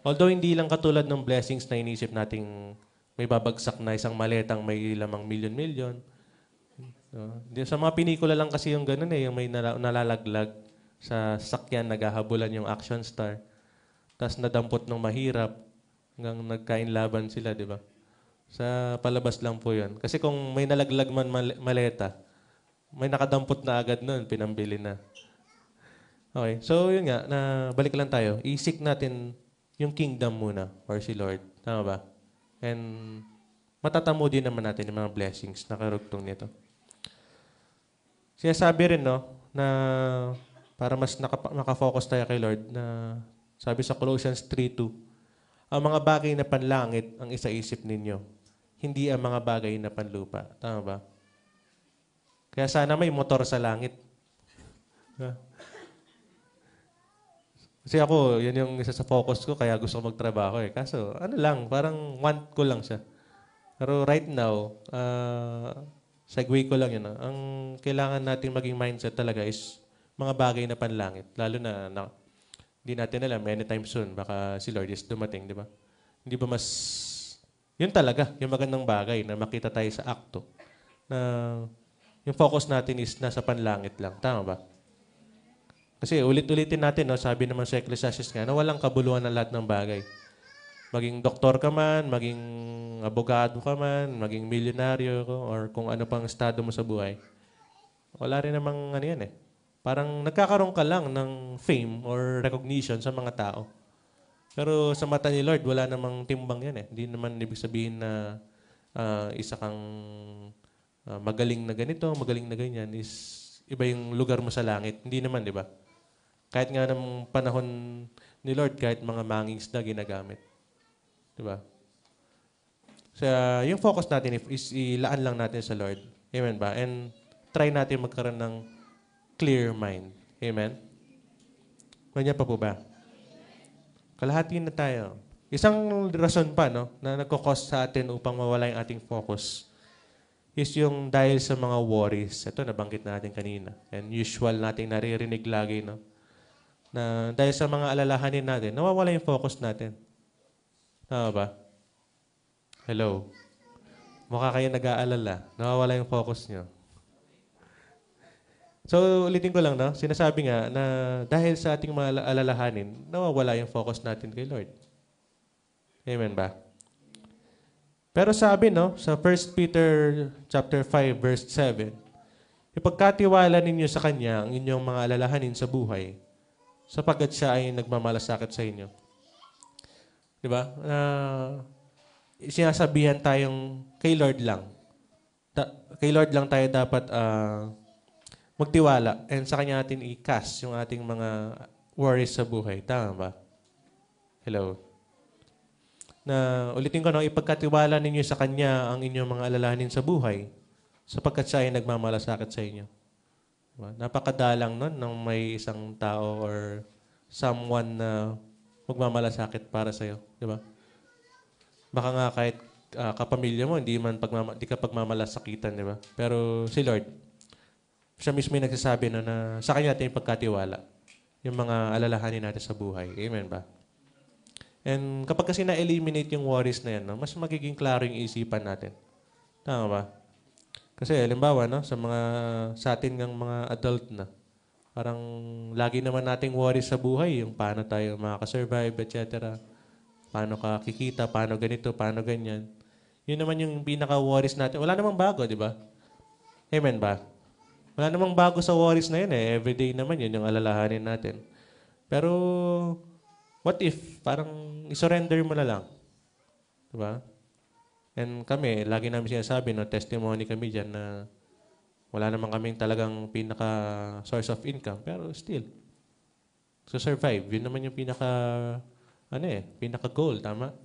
Although hindi lang katulad ng blessings na inisip nating may babagsak na isang maletang may lamang milyon-milyon. Sa mga pinikula lang kasi yung ganun yung may nalalaglag sa sakyan, naghahabulan yung action star. Tapos nadampot ng mahirap hanggang nagkainlaban sila, di ba? Sa palabas lang po yun. Kasi kung may nalaglag man maleta, may nakadampot na agad nun, pinambili na. Okay, so yun nga, balik lang tayo. Isik natin yung kingdom muna or si Lord. Tama ba? And matatamo din naman natin yung mga blessings na karugtong nito. Sinasabi rin, no, na para mas makafocus tayo kay Lord, na sabi sa Colossians 3:2, ang mga bagay na panlangit ang isaisip ninyo, hindi ang mga bagay na panlupa. Tama ba? Kaya sana may motor sa langit. Kasi ako, yun yung isa sa focus ko, kaya gusto ko magtrabaho eh. Kaso, ano lang, parang want ko lang siya. Pero right now, segue ko lang yun. Ang kailangan nating maging mindset talaga is mga bagay na panlangit. Lalo na hindi natin alam, anytime soon, baka si Lord is dumating, di ba? Hindi ba mas, yun talaga, yung magandang bagay na makita tayo sa akto. Na yung focus natin is nasa panlangit lang. Tama ba? Kasi ulit-ulitin natin, no, sabi naman sa Ecclesiastes nga, na walang kabuluhan ng lahat ng bagay. Maging doktor ka man, maging abogado ka man, maging milyonaryo ko, or kung ano pang estado mo sa buhay. Wala rin namang ano yan eh. Parang nagkakaroon ka lang ng fame or recognition sa mga tao. Pero sa mata ni Lord, wala namang timbang yan eh. Hindi naman ibig sabihin na isa kang magaling na ganito, magaling na ganyan, is iba yung lugar mo sa langit. Hindi naman, di ba? Kahit nga ng panahon ni Lord, kahit mga mangings na ginagamit. Di ba? So, yung focus natin is ilaan lang natin sa Lord. Amen ba? And try natin magkaroon ng clear mind. Amen? Ganyan pa po ba? Kalahati na tayo. Isang rason pa, no, na nagkakos sa atin upang mawala yung ating focus is yung dahil sa mga worries. Ito, nabanggit natin kanina. And usual nating naririnig lagi, no? Na dahil sa mga alalahanin natin, nawawala yung focus natin. Tama ba? Hello? Mukha kayo nag-aalala. Nawawala yung focus nyo. So, ulitin ko lang, no? Sinasabi nga na dahil sa ating mga alalahanin, nawawala yung focus natin kay Lord. Amen ba? Pero sabi, no, sa 1 Peter chapter 5, verse 7, ipagkatiwala ninyo sa Kanya ang inyong mga alalahanin sa buhay, sapagkat siya ay nagmamalasakit sa inyo. Di ba? Sinasabihan tayong kay Lord lang. Kay Lord lang tayo dapat magtiwala and sa Kanya natin i-cast yung ating mga worries sa buhay. Tama ba? Hello? Na ulitin ko, no, ipagkatiwala ninyo sa Kanya ang inyong mga alalahanin sa buhay sapagkat siya ay nagmamalasakit sa inyo. Diba? Napakadalang nun nang may isang tao or someone na magmamalasakit para sa'yo. Diba? Baka nga kahit kapamilya mo, hindi ka pagmamalasakitan. Diba? Pero si Lord, siya mismo yung nagsasabi na sa Kanya natin ipagkatiwala yung mga alalahanin natin sa buhay. Amen ba? And kapag kasi na-eliminate yung worries na yan, no, mas magiging klaro yung isipan natin. Tama ba? Kasi, halimbawa, no, sa atin ng mga adult na, parang lagi naman nating worries sa buhay, yung paano tayo makakasurvive, etc. Paano ka kikita, paano ganito, paano ganyan. Yun naman yung pinaka-worries natin. Wala namang bago, di ba? Amen ba? Wala namang bago sa worries na yun eh. Everyday naman yun yung alalahanin natin. Pero, what if, parang isurrender mo na lang. Diba? And kami, lagi namin sinasabi, no, testimony kami dyan na wala naman kaming talagang pinaka-source of income. Pero still, survive. Yun naman yung pinaka-goal, tama?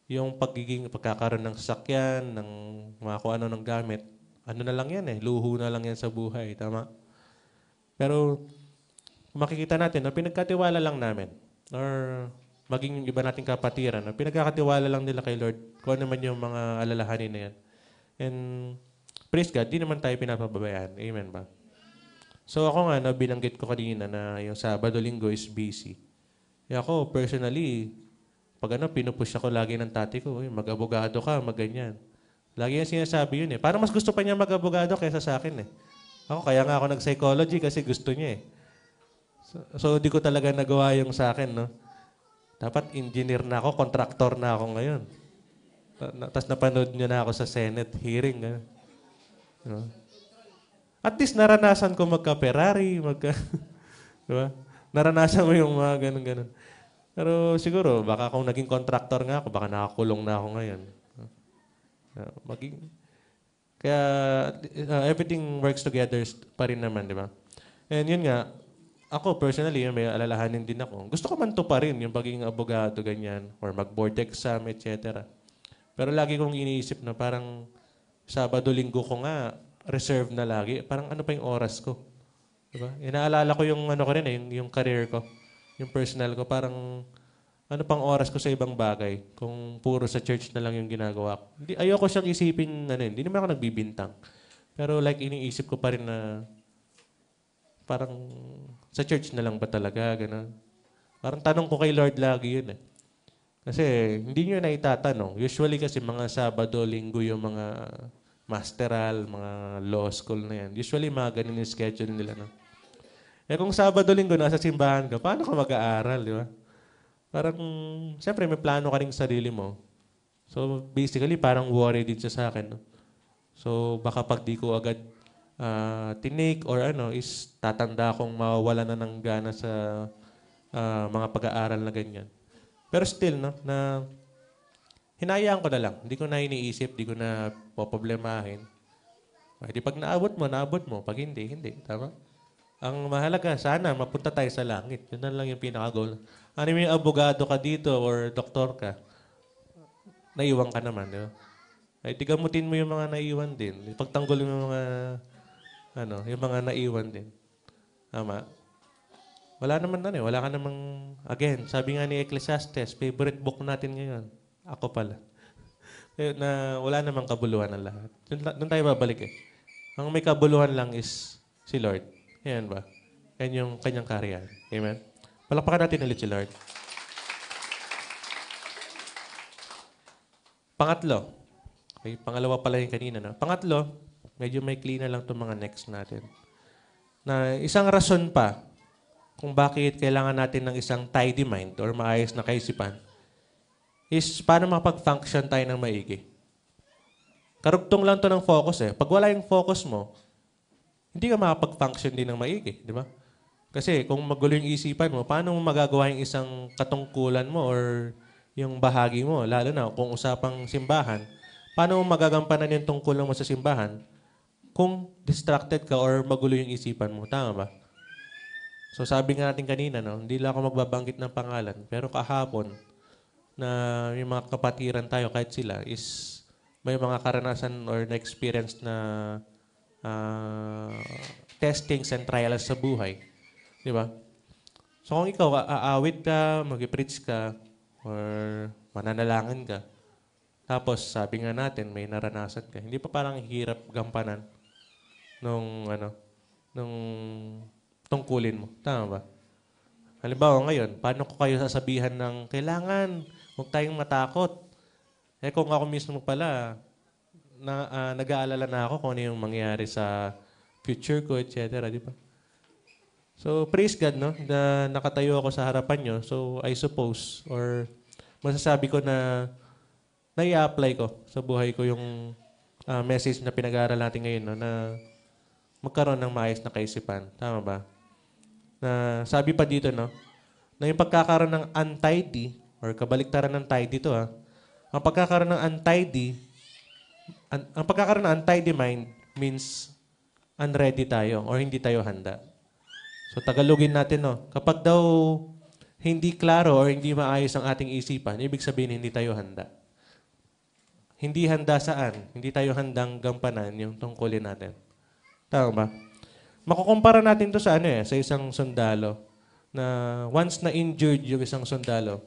Yung pagkakaroon ng sasakyan, ng mga kung ano ng gamit, ano na lang yan eh, luho na lang yan sa buhay, tama? Pero, makikita natin, no, pinagkatiwala lang namin. Or maging yung iba nating kapatiran, no? Pinagkakatiwala lang nila kay Lord kung ano man yung mga alalahanin na yan. And praise God, di naman tayo pinapababayaan. Amen ba? So ako nga, binanggit ko kanina na yung Sabado, Linggo is busy. Ako, personally, pag pinupush ako lagi ng tati ko, mag-abogado ka, mag-ganyan. Lagi yung sinasabi yun eh. Parang mas gusto pa niya mag-abogado kaysa sa akin eh. Kaya nga ako nag-psychology kasi gusto niya eh. So di ko talaga nagawa yung sa akin, no? Dapat engineer na ako, contractor na ako ngayon. Tapos napanood niyo na ako sa Senate hearing. No? At least naranasan ko magka-Ferrari, diba? Naranasan mo yung mga ganun-ganun. Pero siguro, baka kung naging contractor nga ako, baka nakakulong na ako ngayon. Maging, kaya everything works together pa rin naman, di ba? And yun nga, ako personally, may alalahanin din ako. Gusto ko man to pa rin, yung pagiging abogado, ganyan, or mag-board exam, etc. Pero lagi kong iniisip na parang Sabado, Linggo ko nga, reserve na lagi. Parang ano pa yung oras ko? Diba? Inaalala ko yung ano ko rin yung career ko, yung personal ko. Parang ano pang oras ko sa ibang bagay kung puro sa church na lang yung ginagawa ko. Hindi, ayoko siyang isipin, hindi naman ako nagbibintang. Pero like iniisip ko pa rin na parang sa church na lang ba talaga, gano'n. Parang tanong ko kay Lord lagi yun eh. Kasi hindi nyo na itatanong. Usually kasi mga Sabado, Linggo yung mga masteral, mga law school na yan. Usually mga ganun yung schedule nila. No? Eh kung Sabado, Linggo nasa simbahan ka, paano ka mag-aaral, di ba? Parang, siyempre may plano ka rin sa sarili mo. So basically, parang worry din siya sa akin. No? So baka pag di ko agad tinake or is tatanda akong mawawala na ng gana sa mga pag-aaral na ganyan. Pero still, no, na hinayaan ko na lang. Hindi ko na iniisip, hindi ko na poproblemahin. Di pag naabot mo. Pag hindi, hindi. Tama? Ang mahalaga, sana mapunta tayo sa langit. Yun na lang yung pinaka-goal. Ano yung abogado ka dito or doktor ka, naiwan ka naman, di ba? Ay, tigamutin mo yung mga naiwan din. Pagtanggol mo yung mga, yung mga naiwan din. Tama? Wala naman wala ka namang, again, sabi nga ni Ecclesiastes, favorite book natin ngayon, ako pala. Na wala namang kabuluhan ng lahat. Doon tayo babalik eh. Ang may kabuluhan lang is si Lord. Yan ba? Yan yung kanyang kaharian. Amen? Palakpakan natin ulit si Lord. Pangatlo. Okay, pangalawa pala yung kanina. No? Pangatlo, medyo may clean na lang itong mga next natin. Na isang rason pa kung bakit kailangan natin ng isang tidy mind or maayos na kaisipan is paano makapag-function tayo ng maigi. Karugtong lang to ng focus eh. Pag wala yung focus mo, hindi ka makapag-function din ng maigi, di ba? Kasi kung magulo yung isipan mo, paano mo magagawa yung isang katungkulan mo or yung bahagi mo, lalo na kung usapang simbahan, paano mo magagampanan yung tungkulan mo sa simbahan kung distracted ka or magulo yung isipan mo? Tama ba? So sabi nga natin kanina, no, hindi lang ako magbabanggit ng pangalan, pero kahapon na yung mga kapatiran tayo, kahit sila, is may mga karanasan or na-experience na testings and trials sa buhay. Di ba? So kung ikaw, aawit ka, mag-preach ka, or mananalangin ka, tapos sabi nga natin, may naranasan ka, hindi pa parang hirap gampanan nung tungkulin mo. Tama ba? Halimbawa ngayon, paano ko kayo sasabihan ng kailangan, huwag tayong matakot. Eh kung ako mismo pala, nag-aalala na ako kung ano yung mangyayari sa future ko, etc. Di ba? So, praise God, no? Na nakatayo ako sa harapan nyo. So, I suppose, or masasabi ko na nai-apply ko sa buhay ko yung message na pinag-aaral natin ngayon, no? Na magkaroon ng maayos na kaisipan. Tama ba? Na sabi pa dito, no? Na yung pagkakaroon ng untidy, or kabaliktaran ng tidy to, ang pagkakaroon ng untidy, ang pagkakaroon ng untidy mind means unready tayo or hindi tayo handa. So, Tagalogin natin, no? Kapag daw hindi klaro or hindi maayos ang ating isipan, ibig sabihin hindi tayo handa. Hindi handa saan? Hindi tayo handang gampanan yung tungkulin natin. Tama ba? Makukumpara natin to sa sa isang sundalo na once na injured yung isang sundalo,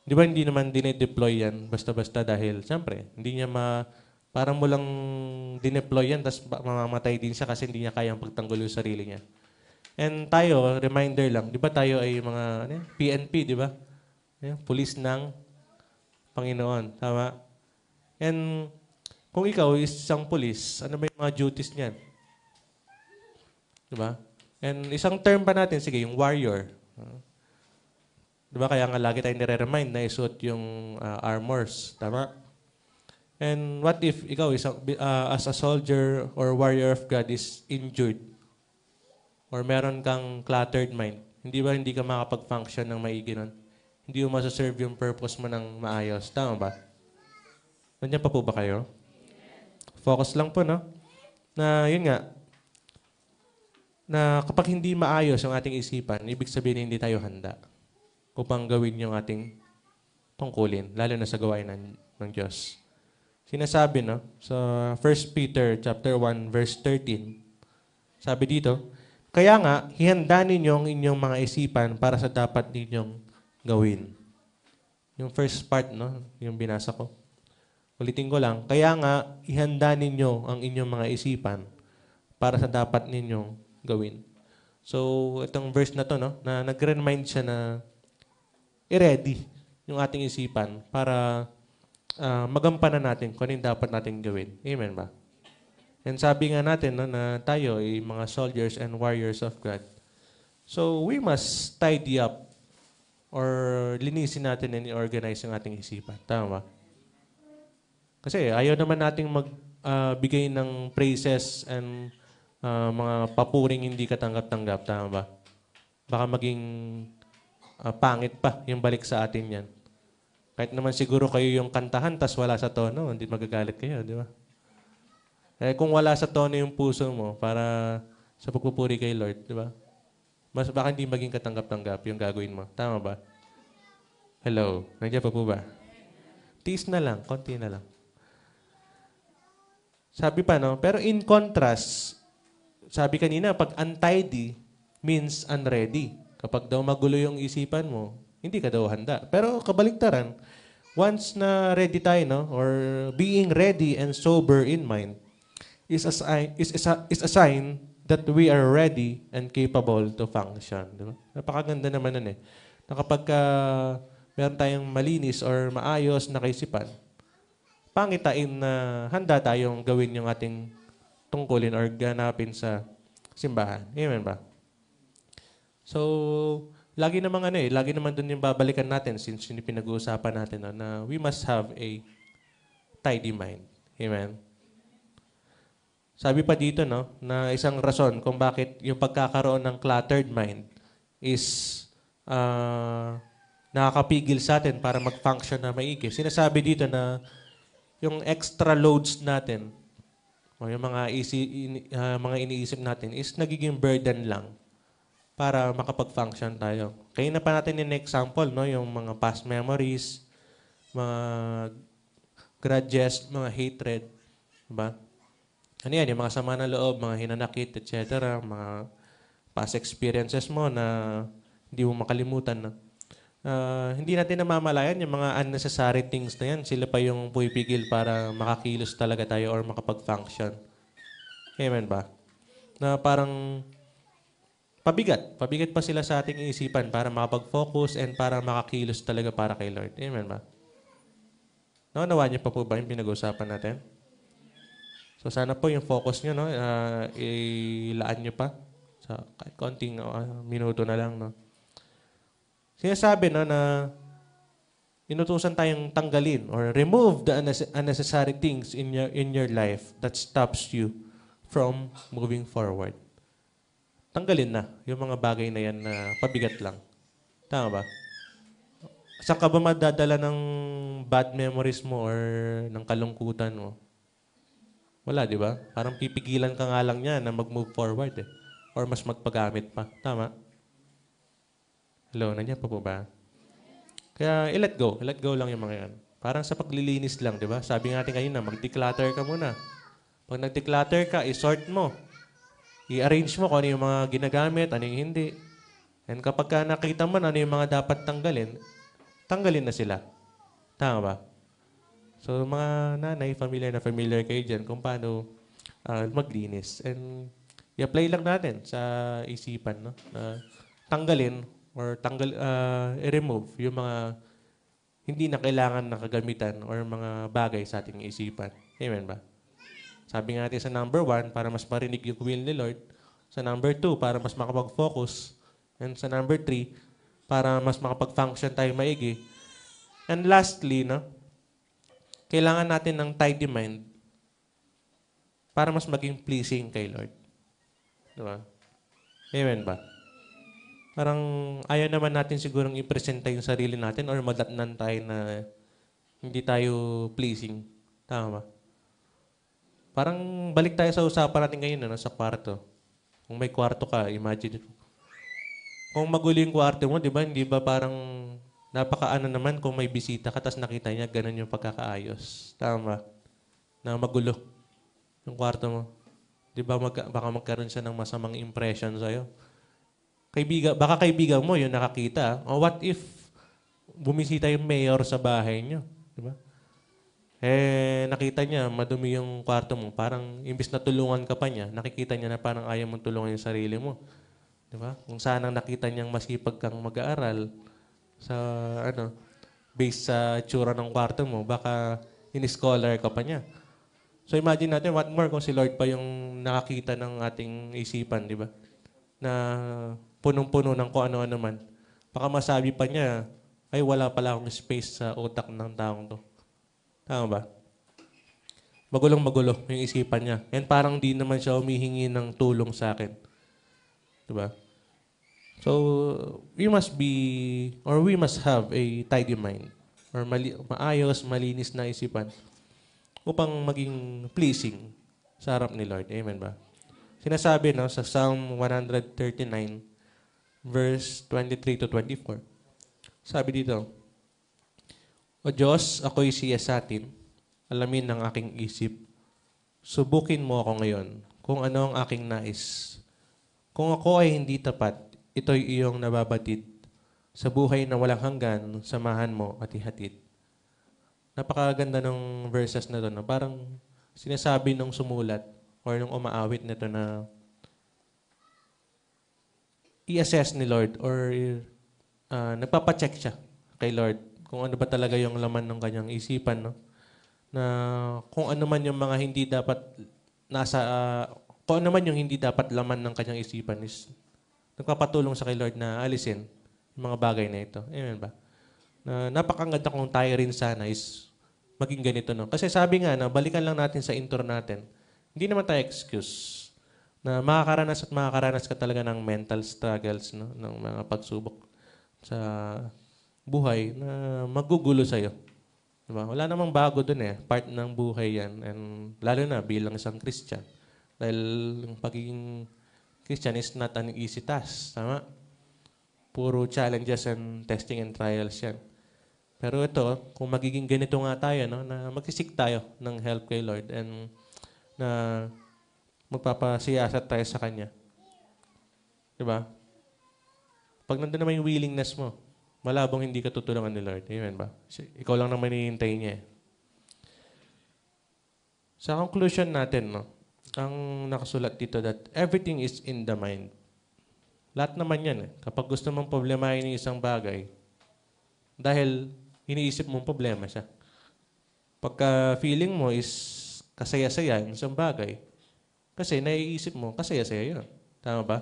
di ba hindi naman dinedeploy yan basta-basta dahil, siyempre, hindi niya parang mo lang dineploy yan tapos mamamatay din siya kasi hindi niya kayang pagtanggol yung sarili niya. And tayo, reminder lang, di ba tayo ay mga PNP, di ba? Pulis ng Panginoon. Tama? And kung ikaw is isang pulis, ano ba yung mga duties niyan? Di ba? And isang term pa natin, sige, yung warrior. Di ba? Kaya nga lagi tayong nire-remind na isuot yung armors. Tama? And what if ikaw, as a soldier or warrior of God is injured? Or meron kang cluttered mind? Hindi ba hindi ka makapag-function ng maigi nun? hindi mo masaserve yung purpose mo ng maayos. Tama ba? Nandiyan pa po ba kayo? Focus lang po, no? Na yun nga, na kapag hindi maayos ang ating isipan, ibig sabihin hindi tayo handa upang gawin yung ating tungkulin, lalo na sa gawain ng Diyos. Sinasabi, no? Sa 1 Peter chapter 1, verse 13, sabi dito, kaya nga, hihanda ninyo ang inyong mga isipan para sa dapat ninyong gawin. Yung first part, no? Yung binasa ko. Ulitin ko lang, kaya nga, ihanda ninyo ang inyong mga isipan para sa dapat ninyong gawin. So, itong verse na to, no? Na nag-remind siya na i-ready yung ating isipan para magampanan natin kung ano yung dapat natin gawin. Amen ba? And sabi nga natin, no, na tayo ay mga soldiers and warriors of God. So, we must tidy up or linisin natin and organize yung ating isipan. Tama ba? Kasi ayaw naman nating magbigay ng praises and mga papuring hindi katanggap-tanggap. Tama ba? Baka maging pangit pa yung balik sa atin yan. Kahit naman siguro kayo yung kantahan tas wala sa tono, hindi magagalit kayo, di ba? Eh, kung wala sa tono yung puso mo para sa pagpupuri kay Lord, di ba? Mas baka hindi maging katanggap-tanggap yung gagawin mo. Tama ba? Hello? Nandiyan pa po ba? Tiis na lang, konti na lang. Sabi pa, no? Pero in contrast, sabi kanina, pag untidy means unready. Kapag daw magulo yung isipan mo, hindi ka daw handa. Pero kabaligtaran, once na ready tayo, no? Or being ready and sober in mind, is a sign that we are ready and capable to function. Diba? Napakaganda naman nun eh. Na kapag meron tayong malinis or maayos na kaisipan, pangitain na handa tayong gawin yung ating tungkulin or ganapin sa simbahan. Amen ba? So, lagi naman lagi naman dun yung babalikan natin since yung pinag-uusapan natin na we must have a tidy mind. Amen? Sabi pa dito, no, na isang rason kung bakit yung pagkakaroon ng cluttered mind is nakakapigil sa atin para mag-function na maigi. Sinasabi dito na yung extra loads natin o yung mga iniisip natin is nagiging burden lang para makapag-function tayo. Kaya na pa natin yung example, no, yung mga past memories, mga grudges, mga hatred, diba? Ano yan, yung mga sama ng loob, mga hinanakit, etc., mga past experiences mo na hindi mo makalimutan na. Hindi natin namamalayan yung mga unnecessary things na yan. Sila pa yung pumipigil para makakilos talaga tayo or makapag-function. Amen ba? Na parang pabigat. Pabigat pa sila sa ating isipan para makapag-focus and para makakilos talaga para kay Lord. Amen ba? Naunawaan niyo pa po ba yung pinag-usapan natin? So sana po yung focus niyo, no, ilaan niyo pa sa kahit konting minuto na lang, no. Sinasabi, no, na inutusan tayong tanggalin or remove the unnecessary things in your life that stops you from moving forward. Tanggalin na yung mga bagay na yan na pabigat lang. Tama ba? Saan ka ba madadala ng bad memories mo or ng kalungkutan mo? Wala, di ba? Parang pipigilan ka nga lang niya na mag-move forward eh. Or mas magpagamit pa. Tama? Hello, nandiyan pa po ba? Kaya i-let go. I-let go lang yung mga yan. Parang sa paglilinis lang, di ba? Sabi nga natin kanina, mag-declutter ka muna. Pag nag-declutter ka, i-sort mo. I-arrange mo kung ano yung mga ginagamit, ano yung hindi. And kapag ka nakita mo na ano yung mga dapat tanggalin, tanggalin na sila. Tama ba? So, mga nanay, familiar kayo dyan kung paano maglinis. And i-apply lang natin sa isipan, no? Na tanggalin or i-remove yung mga hindi na kailangan na kagamitan or mga bagay sa ating isipan. Amen ba? Sabi nga natin sa number 1, para mas marinig yung will ni Lord. Sa number 2, para mas makapag-focus. And sa number 3, para mas makapag-function tayo maigi. And lastly, no, kailangan natin ng tidy mind para mas maging pleasing kay Lord. Diba? Amen ba? Parang ayaw naman natin sigurong i-presenta yung sarili natin or madatnan tayo na hindi tayo pleasing. Tama ba? Parang balik tayo sa usapan natin ngayon, ano, sa kwarto. Kung may kwarto ka, imagine. Kung magulo yung kwarto mo, di ba? Hindi ba parang napakaano naman kung may bisita ka tapos nakita niya ganun yung pagkakaayos. Tama ba? Na magulo yung kwarto mo. Di ba baka magkaroon siya ng masamang impression sa'yo. Baka kaibigan mo yung nakakita. O what if bumisita yung mayor sa bahay niyo? Di ba? Nakita niya, madumi yung kwarto mo. Parang, imbis na tulungan ka pa niya, nakikita niya na parang ayaw mong tulungan yung sarili mo. Di ba? Kung saan ang nakita niyang masipag kang mag-aaral sa, based sa tsura ng kwarto mo, baka in-scholar ka pa niya. So imagine natin, what more kung si Lord pa yung nakakita ng ating isipan, di ba? Na punong-puno ng kung ano-ano man. Baka masabi pa niya, ay wala pala akong space sa utak ng taong to. Tama ba? Magulong-magulo yung isipan niya. And parang di naman siya humihingi ng tulong sa akin. Diba? So, we must have a tidy mind. Or maayos, malinis na isipan upang maging pleasing sa harap ni Lord. Amen ba? Sinasabi sa Psalm 139, verse 23 to 24. Sabi dito, O Diyos, ako'y siyasatin, alamin ng aking isip. Subukin mo ako ngayon kung ano ang aking nais. Kung ako ay hindi tapat, ito'y iyong nababatid. Sa buhay na walang hanggan, samahan mo at ihatid. Napakaganda ng verses na to. No? Parang sinasabi nung sumulat or nung umaawit nito na i-assess ni Lord or nagpapacheck siya kay Lord kung ano ba talaga yung laman ng kanyang isipan, no? Na kung ano man yung mga hindi dapat kung ano man yung hindi dapat laman ng kanyang isipan is nagpapatulong sa kay Lord na alisin yung mga bagay na ito. Amen ba? Na napakaganda kung tayo rin sana is maging ganito, no? Kasi sabi nga, balikan lang natin sa intro natin, hindi naman tayo excuse na makakaranas ka talaga ng mental struggles, no? Ng mga pagsubok sa buhay na magugulo sa'yo. Diba? Wala namang bago dun eh. Part ng buhay yan. And lalo na bilang isang Christian. Dahil yung pagiging Christian is not an easy task. Tama? Puro challenges and testing and trials yan. Pero ito, kung magiging ganito nga tayo, no, na magsisik tayo ng help kay Lord and na magpapasiyasat tayo sa Kanya. Diba? Pag nandun naman yung willingness mo, malabong hindi ka tutulungan ni Lord. Amen ba? Ikaw lang naman hinihintay niya. Sa conclusion natin, no, ang nakasulat dito that everything is in the mind. Lahat naman yan. Kapag gusto mong problemahin yung isang bagay, dahil iniisip mong problema siya. Pagka feeling mo is kasaya-saya yung isang bagay, kasi naiisip mo, kasaya-saya yun. Tama ba?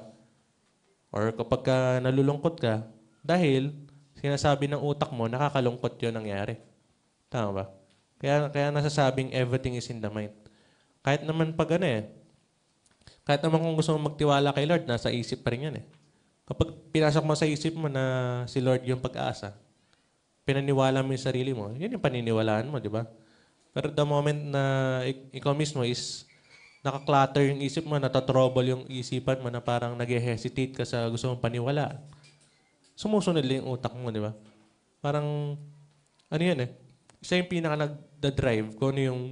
Or kapag nalulungkot ka, dahil sinasabi ng utak mo, nakakalungkot yun nangyari. Tama ba? Kaya nasasabing everything is in the mind. Kahit naman kahit naman kung gusto mong magtiwala kay Lord, nasa isip pa rin yan eh. Kapag pinasok mo sa isip mo na si Lord yung pag-asa, pinaniwala mo yung sarili mo, yun yung paniniwalaan mo, di ba? Pero the moment na ikaw mismo is nakaklutter yung isip mo, natatrouble yung isipan mo na parang nag-hesitate ka sa gusto mong paniwalaan, sumusunod lang yung utak mo, di ba? Parang, ano yan eh, isa yung pinaka-nagda-drive kung ano yung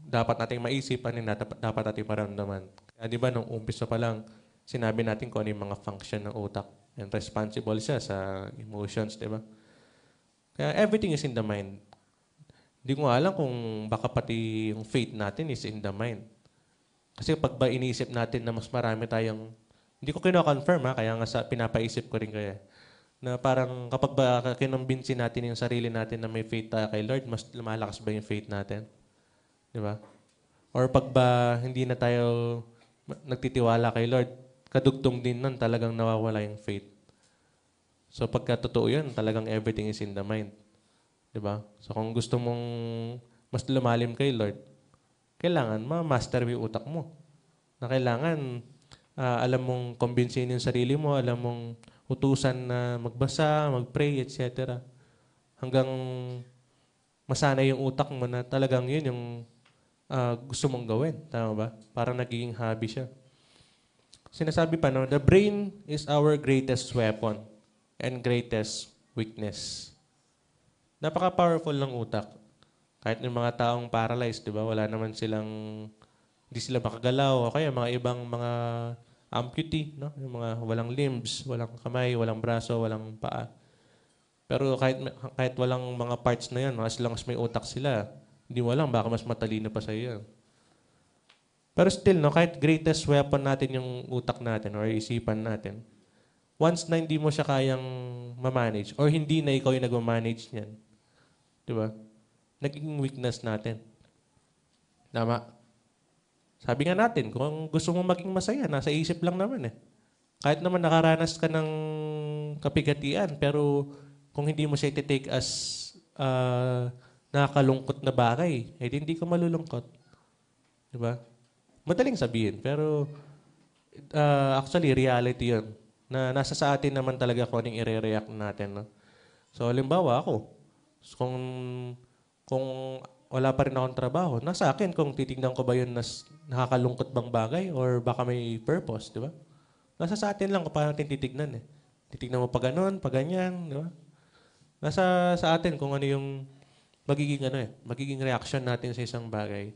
dapat nating maisip, ano yung dapat nating maramdaman. Kaya di ba, nung umpisa pa lang, sinabi natin kung ano yung mga function ng utak. And responsible siya sa emotions, di ba? Kaya everything is in the mind. Hindi ko alam kung baka pati yung faith natin is in the mind. Kasi pag ba iniisip natin na mas marami tayong, hindi ko kino-confirm kaya nga pinapaisip ko rin kaya, na parang kapag ba kinumbinsin natin yung sarili natin na may faith tayo kay Lord, mas lumalakas ba yung faith natin? Di ba? Or pag ba hindi na tayo nagtitiwala kay Lord, kadugtong din nun talagang nawawala yung faith. So pagka totoo yun, talagang everything is in the mind. Di ba? So kung gusto mong mas lumalim kay Lord, kailangan ma-master yung utak mo. Na kailangan alam mong kumbinsin yung sarili mo, alam mong utusan na magbasa, magpray, etc. Hanggang masanay yung utak mo na talagang yun yung gusto mong gawin. Tama ba? Parang nagiging hobby siya. Sinasabi pa, no, the brain is our greatest weapon and greatest weakness. Napaka-powerful ng utak. Kahit yung mga taong paralyzed, di ba? Wala naman silang, hindi sila makagalaw. O kaya mga ibang mga amputee, no? Yung mga walang limbs, walang kamay, walang braso, walang paa. Pero kahit walang mga parts na yan, as long as may utak sila, hindi mo alam, baka mas matalino pa sa iyo. Pero still, no, kahit greatest weapon natin yung utak natin or isipan natin, once na hindi mo siya kayang ma-manage or hindi na ikaw yung nag-manage niyan, di ba? Naging weakness natin. Tama? Sabi nga natin, kung gusto mong maging masaya, nasa isip lang naman eh. Kahit naman nakaranas ka ng kapigatian, pero kung hindi mo siya iti-take as nakakalungkot na bagay, eh hindi ka malulungkot. Di ba? Madaling sabihin, pero actually, reality yun. Na nasa sa atin naman talaga kung anong i-react natin. No? So, halimbawa ako, kung wala pa rin akong trabaho, nasa akin kung titignan ko ba yun na nakakalungkot bang bagay or baka may purpose, di ba? Nasa sa atin lang kung paano natin titignan eh. Titignan mo pa ganun, pa ganyan, di ba? Nasa sa atin kung ano yung magiging reaction natin sa isang bagay.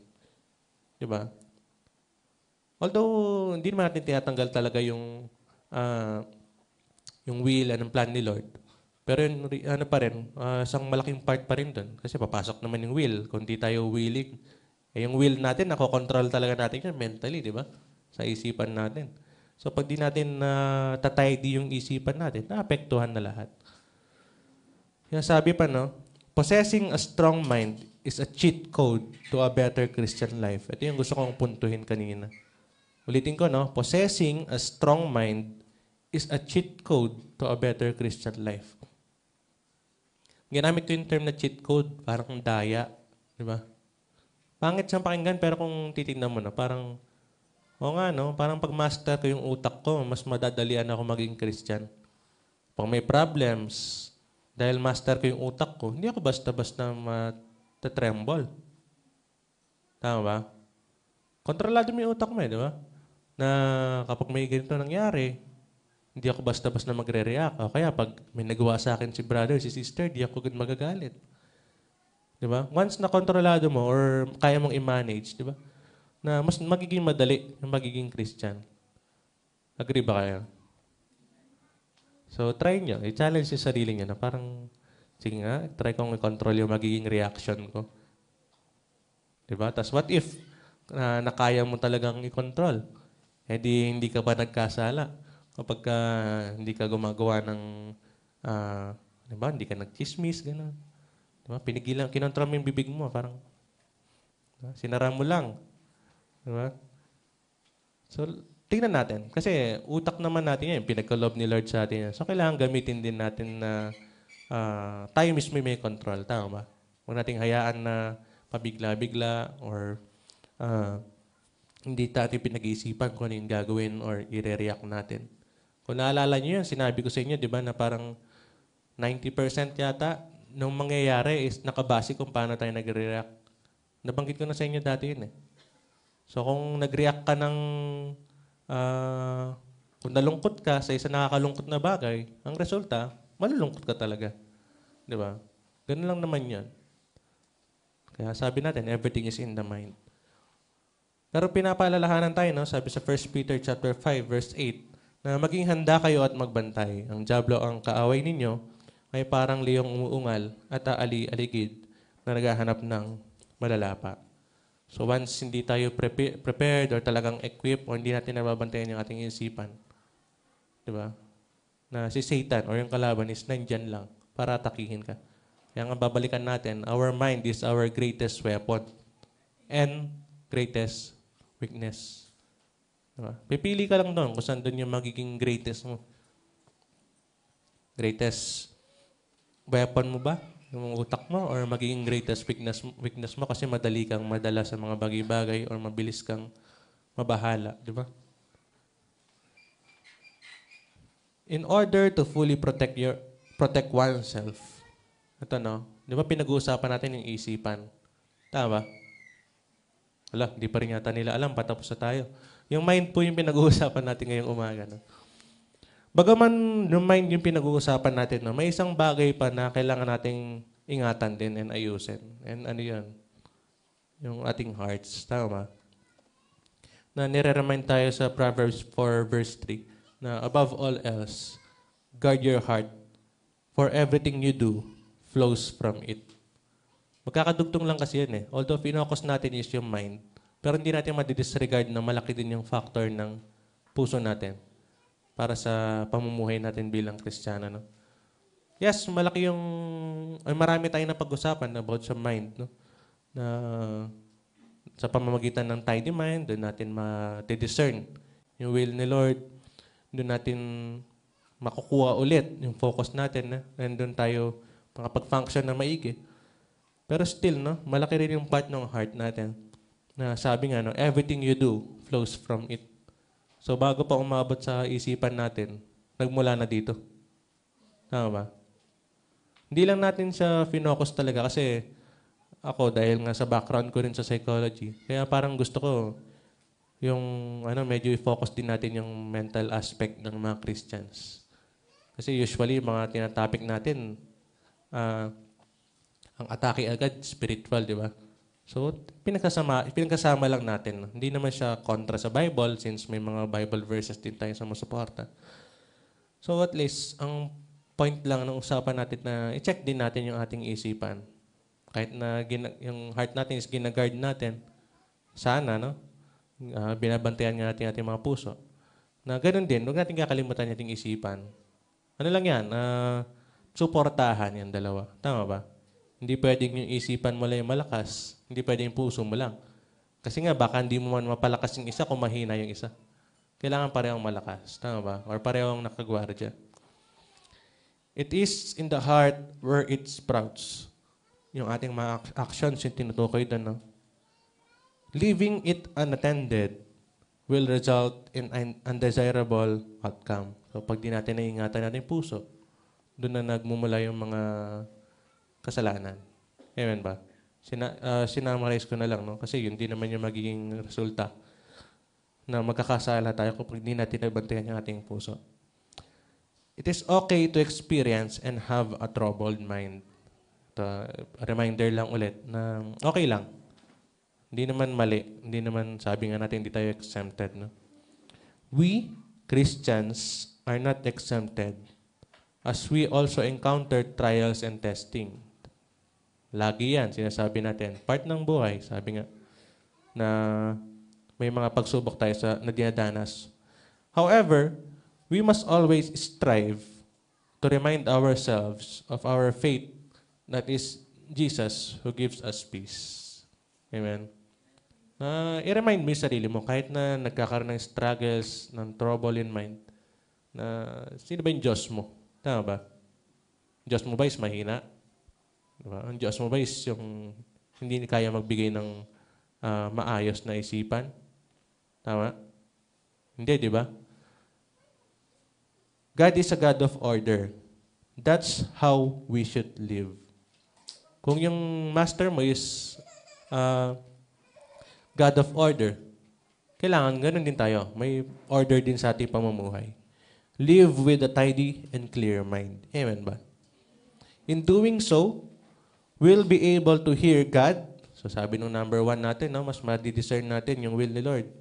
Di ba? Although, hindi naman natin tinatanggal talaga yung will and ang plan ni Lord. Pero yun, pa rin, isang malaking part pa rin doon. Kasi papasok naman yung will. Kung di tayo willing, yung will natin, nakokontrol talaga natin yan mentally, di ba? Sa isipan natin. So, pag di natin tatidy yung isipan natin, naapektuhan na lahat. Kaya sabi pa, no, possessing a strong mind is a cheat code to a better Christian life. Ito yung gusto kong puntuhin kanina. Ulitin ko, no? Possessing a strong mind is a cheat code to a better Christian life. Ginamit ko yung term na cheat code, parang daya. Di ba? Pangit siyang pakinggan, pero kung titignan mo na, parang, no? Parang pag master ko yung utak ko, mas madadalian ako maging Christian. Pag may problems, dahil master ko yung utak ko, hindi ako basta-basta matatremble. Tama ba? Kontrolado mo yung utak mo di ba? Na kapag may ganito nangyari, hindi ako basta-basta magre-react. O kaya pag may nagawa sa akin si brother, si sister, di ako magagalit. Di ba? Once na kontrolado mo or kaya mong i-manage, di ba? Na mas magiging madali yung magiging Christian. Agree ba kayo? So, try nyo. I-challenge yung sarili nyo na parang, sige nga, try kong i-control yung magiging reaction ko. Diba? Tapos, what if nakaya mo talagang i-control? Eh di, hindi ka ba nagkasala? Kapag hindi ka gumagawa ng, diba? Hindi ka nag-chismis, gano'n. Diba? Pinigilan, kinontrol mo yung bibig mo. Parang, diba? Sinara mo lang. Diba? So, tingnan natin. Kasi utak naman natin yan. Pinagka-love ni Lord sa atin yan. So, kailangan gamitin din natin na tayo mismo may control. Tama ba? Huwag nating hayaan na pabigla-bigla or hindi natin pinag-iisipan kung ano yung gagawin or i-react natin. Kung naalala nyo yan, sinabi ko sa inyo, di ba, na parang 90% yata nung mangyayari is nakabase kung paano tayo nag-react. Nabanggit ko na sa inyo dati yun eh. So, kung nag-react ka ng kung nalungkot ka sa isang nakakalungkot na bagay, ang resulta, malulungkot ka talaga. Di ba? Ganun lang naman yan. Kaya sabi natin, everything is in the mind. Pero pinapaalalahanan tayo, no? Sabi sa 1 Peter chapter 5, verse 8, na maging handa kayo at magbantay. Ang diablo ang kaaway ninyo ay parang liyong umuungal at aali-aligid na naghahanap ng malalapa. So once hindi tayo prepared or talagang equipped or hindi natin nababantayan yung ating isipan, di ba? Na si Satan or yung kalaban is nandyan lang para atakihin ka. Kaya nga babalikan natin, our mind is our greatest weapon and greatest weakness. Diba? Pipili ka lang doon kung saan doon yung magiging greatest mo. Greatest weapon mo ba? Yung utak mo or magiging greatest weakness mo kasi madali kang madala sa mga bagay-bagay or mabilis kang mabahala. Di ba? In order to fully protect oneself. Ito, no? Di ba pinag-uusapan natin yung isipan? Tama ba? Wala, hindi pa rin yata nila alam. Patapos na tayo. Yung mind po yung pinag-uusapan natin ngayong umaga. No? Bagaman yung mind yung pinag-uusapan natin, no? May isang bagay pa na kailangan nating ingatan din and ayusin. And ano yun? Yung ating hearts. Tama ba? Na nire-remind tayo sa Proverbs 4 verse 3 na above all else, guard your heart, for everything you do flows from it. Magkakadugtong lang kasi yan eh. Although pinocus natin is yung mind, pero hindi natin madidisregard na malaki din yung factor ng puso natin para sa pamumuhay natin bilang Kristiyano. No? Yes, malaki yung... marami tayong napag-usapan about sa mind. No? Na sa pamamagitan ng tidy mind, doon natin ma-discern yung will ni Lord. Doon natin makukuha ulit yung focus natin. And doon tayo makapag-function na maigi. Pero still, no, malaki rin yung part ng heart natin. Na sabi nga, no, everything you do flows from it. So bago pa umabot sa isipan natin, nagmula na dito. Tama ba? Hindi lang natin siya finocus talaga kasi ako, dahil nga sa background ko rin sa psychology, kaya parang gusto ko yung medyo i-focus din natin yung mental aspect ng mga Christians. Kasi usually, mga tinatopic natin, ang atake agad, spiritual, di ba? So, pinagkasama lang natin. Hindi naman siya kontra sa Bible since may mga Bible verses din tayo sa masuporta. So, at least, ang point lang ng usapan natin na i-check din natin yung ating isipan. Kahit na yung heart natin is ginaguard natin, sana, no? Binabantayan nga natin ating mga puso. Na ganoon din, huwag natin kakalimutan yung ating isipan. Ano lang yan? Suportahan yung dalawa. Tama ba? Hindi pwedeng yung isipan mo lang yung malakas. Hindi pwedeng yung puso mo lang. Kasi nga, baka hindi mo man mapalakas yung isa kung mahina yung isa. Kailangan parehong malakas. Tama ba? Or parehong nakagwardya. It is in the heart where it sprouts. Yung ating mga actions yung tinutukoy doon. No? Leaving it unattended will result in an undesirable outcome. So pag di natin naiingatan natin puso, doon na nagmumula yung mga kasalanan. Amen ba? Sinamarize ko na lang, no? Kasi yun di naman yung magiging resulta na magkakasala tayo kapag di natin nabantayan yung ating puso. It is okay to experience and have a troubled mind. Reminder lang ulit na okay lang. Hindi naman mali. Hindi naman, sabi nga natin, hindi tayo exempted. No? We, Christians, are not exempted as we also encounter trials and testing. Lagi yan, sinasabi natin. Part ng buhay, sabi nga, na may mga pagsubok tayo na dinadanas. However, we must always strive to remind ourselves of our faith. That is Jesus who gives us peace. Amen. I-remind mo yung sarili mo, kahit na nagkakaroon ng struggles, ng trouble in mind, na sino ba yung Diyos mo? Tama ba? Diyos mo ba is mahina? Diba? Ang Diyos mo ba is yung hindi kaya magbigay ng maayos na isipan? Tama? Hindi, di ba? God is a God of order. That's how we should live. Kung yung master mo is God of order, kailangan ganun din tayo. May order din sa ating pamumuhay. Live with a tidy and clear mind. Amen ba? In doing so, we'll be able to hear God. So sabi nung number 1 natin, no, mas ma-discern natin yung will ni Lord.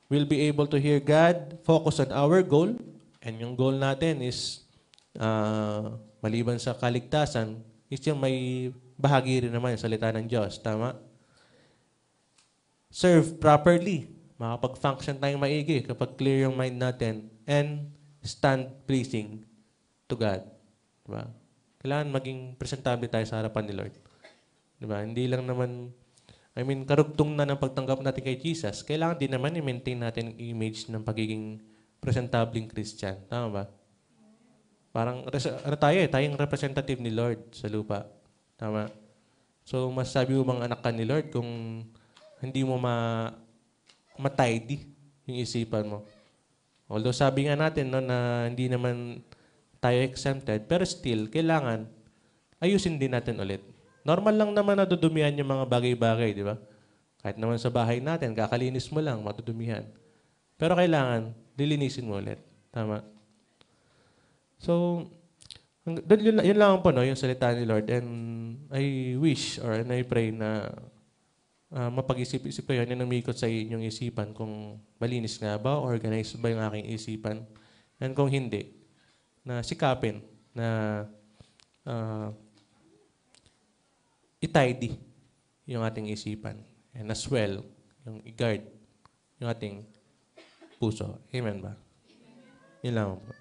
We'll be able to hear God, focus on our goal, and yung goal natin is maliban sa kaligtasan, is yung may bahagi rin naman yung salita ng Diyos. Tama? Serve properly. Makapag-function tayong maigi kapag clear yung mind natin and stand pleasing to God. Diba? Kailangan maging presentable tayo sa harapan ni Lord. Diba? Hindi lang naman, karugtong na ng pagtanggap natin kay Jesus, kailangan din naman i-maintain natin yung image ng pagiging presentableng Christian. Tama ba? Parang, tayong representative ni Lord sa lupa. Tama? So, masasabi mo bang anak ka ni Lord kung hindi mo ma-tidy yung isipan mo? Although sabi nga natin no, na hindi naman tayo exempted, pero still, kailangan ayusin din natin ulit. Normal lang naman na dudumihan yung mga bagay-bagay, di ba? Kahit naman sa bahay natin, kakalinis mo lang, matudumihan. Pero kailangan, lilinisin mo ulit. Tama? So, yun lang po, no, yung salita ni Lord. And I wish or and I pray na mapag-isip-isip kayo, yan ang umikot sa inyong isipan kung malinis nga ba, organized ba yung aking isipan. And kung hindi, na sikapin na i-tidy yung ating isipan. And as well, yung i-guard yung ating puso. Amen ba? Yun lang po.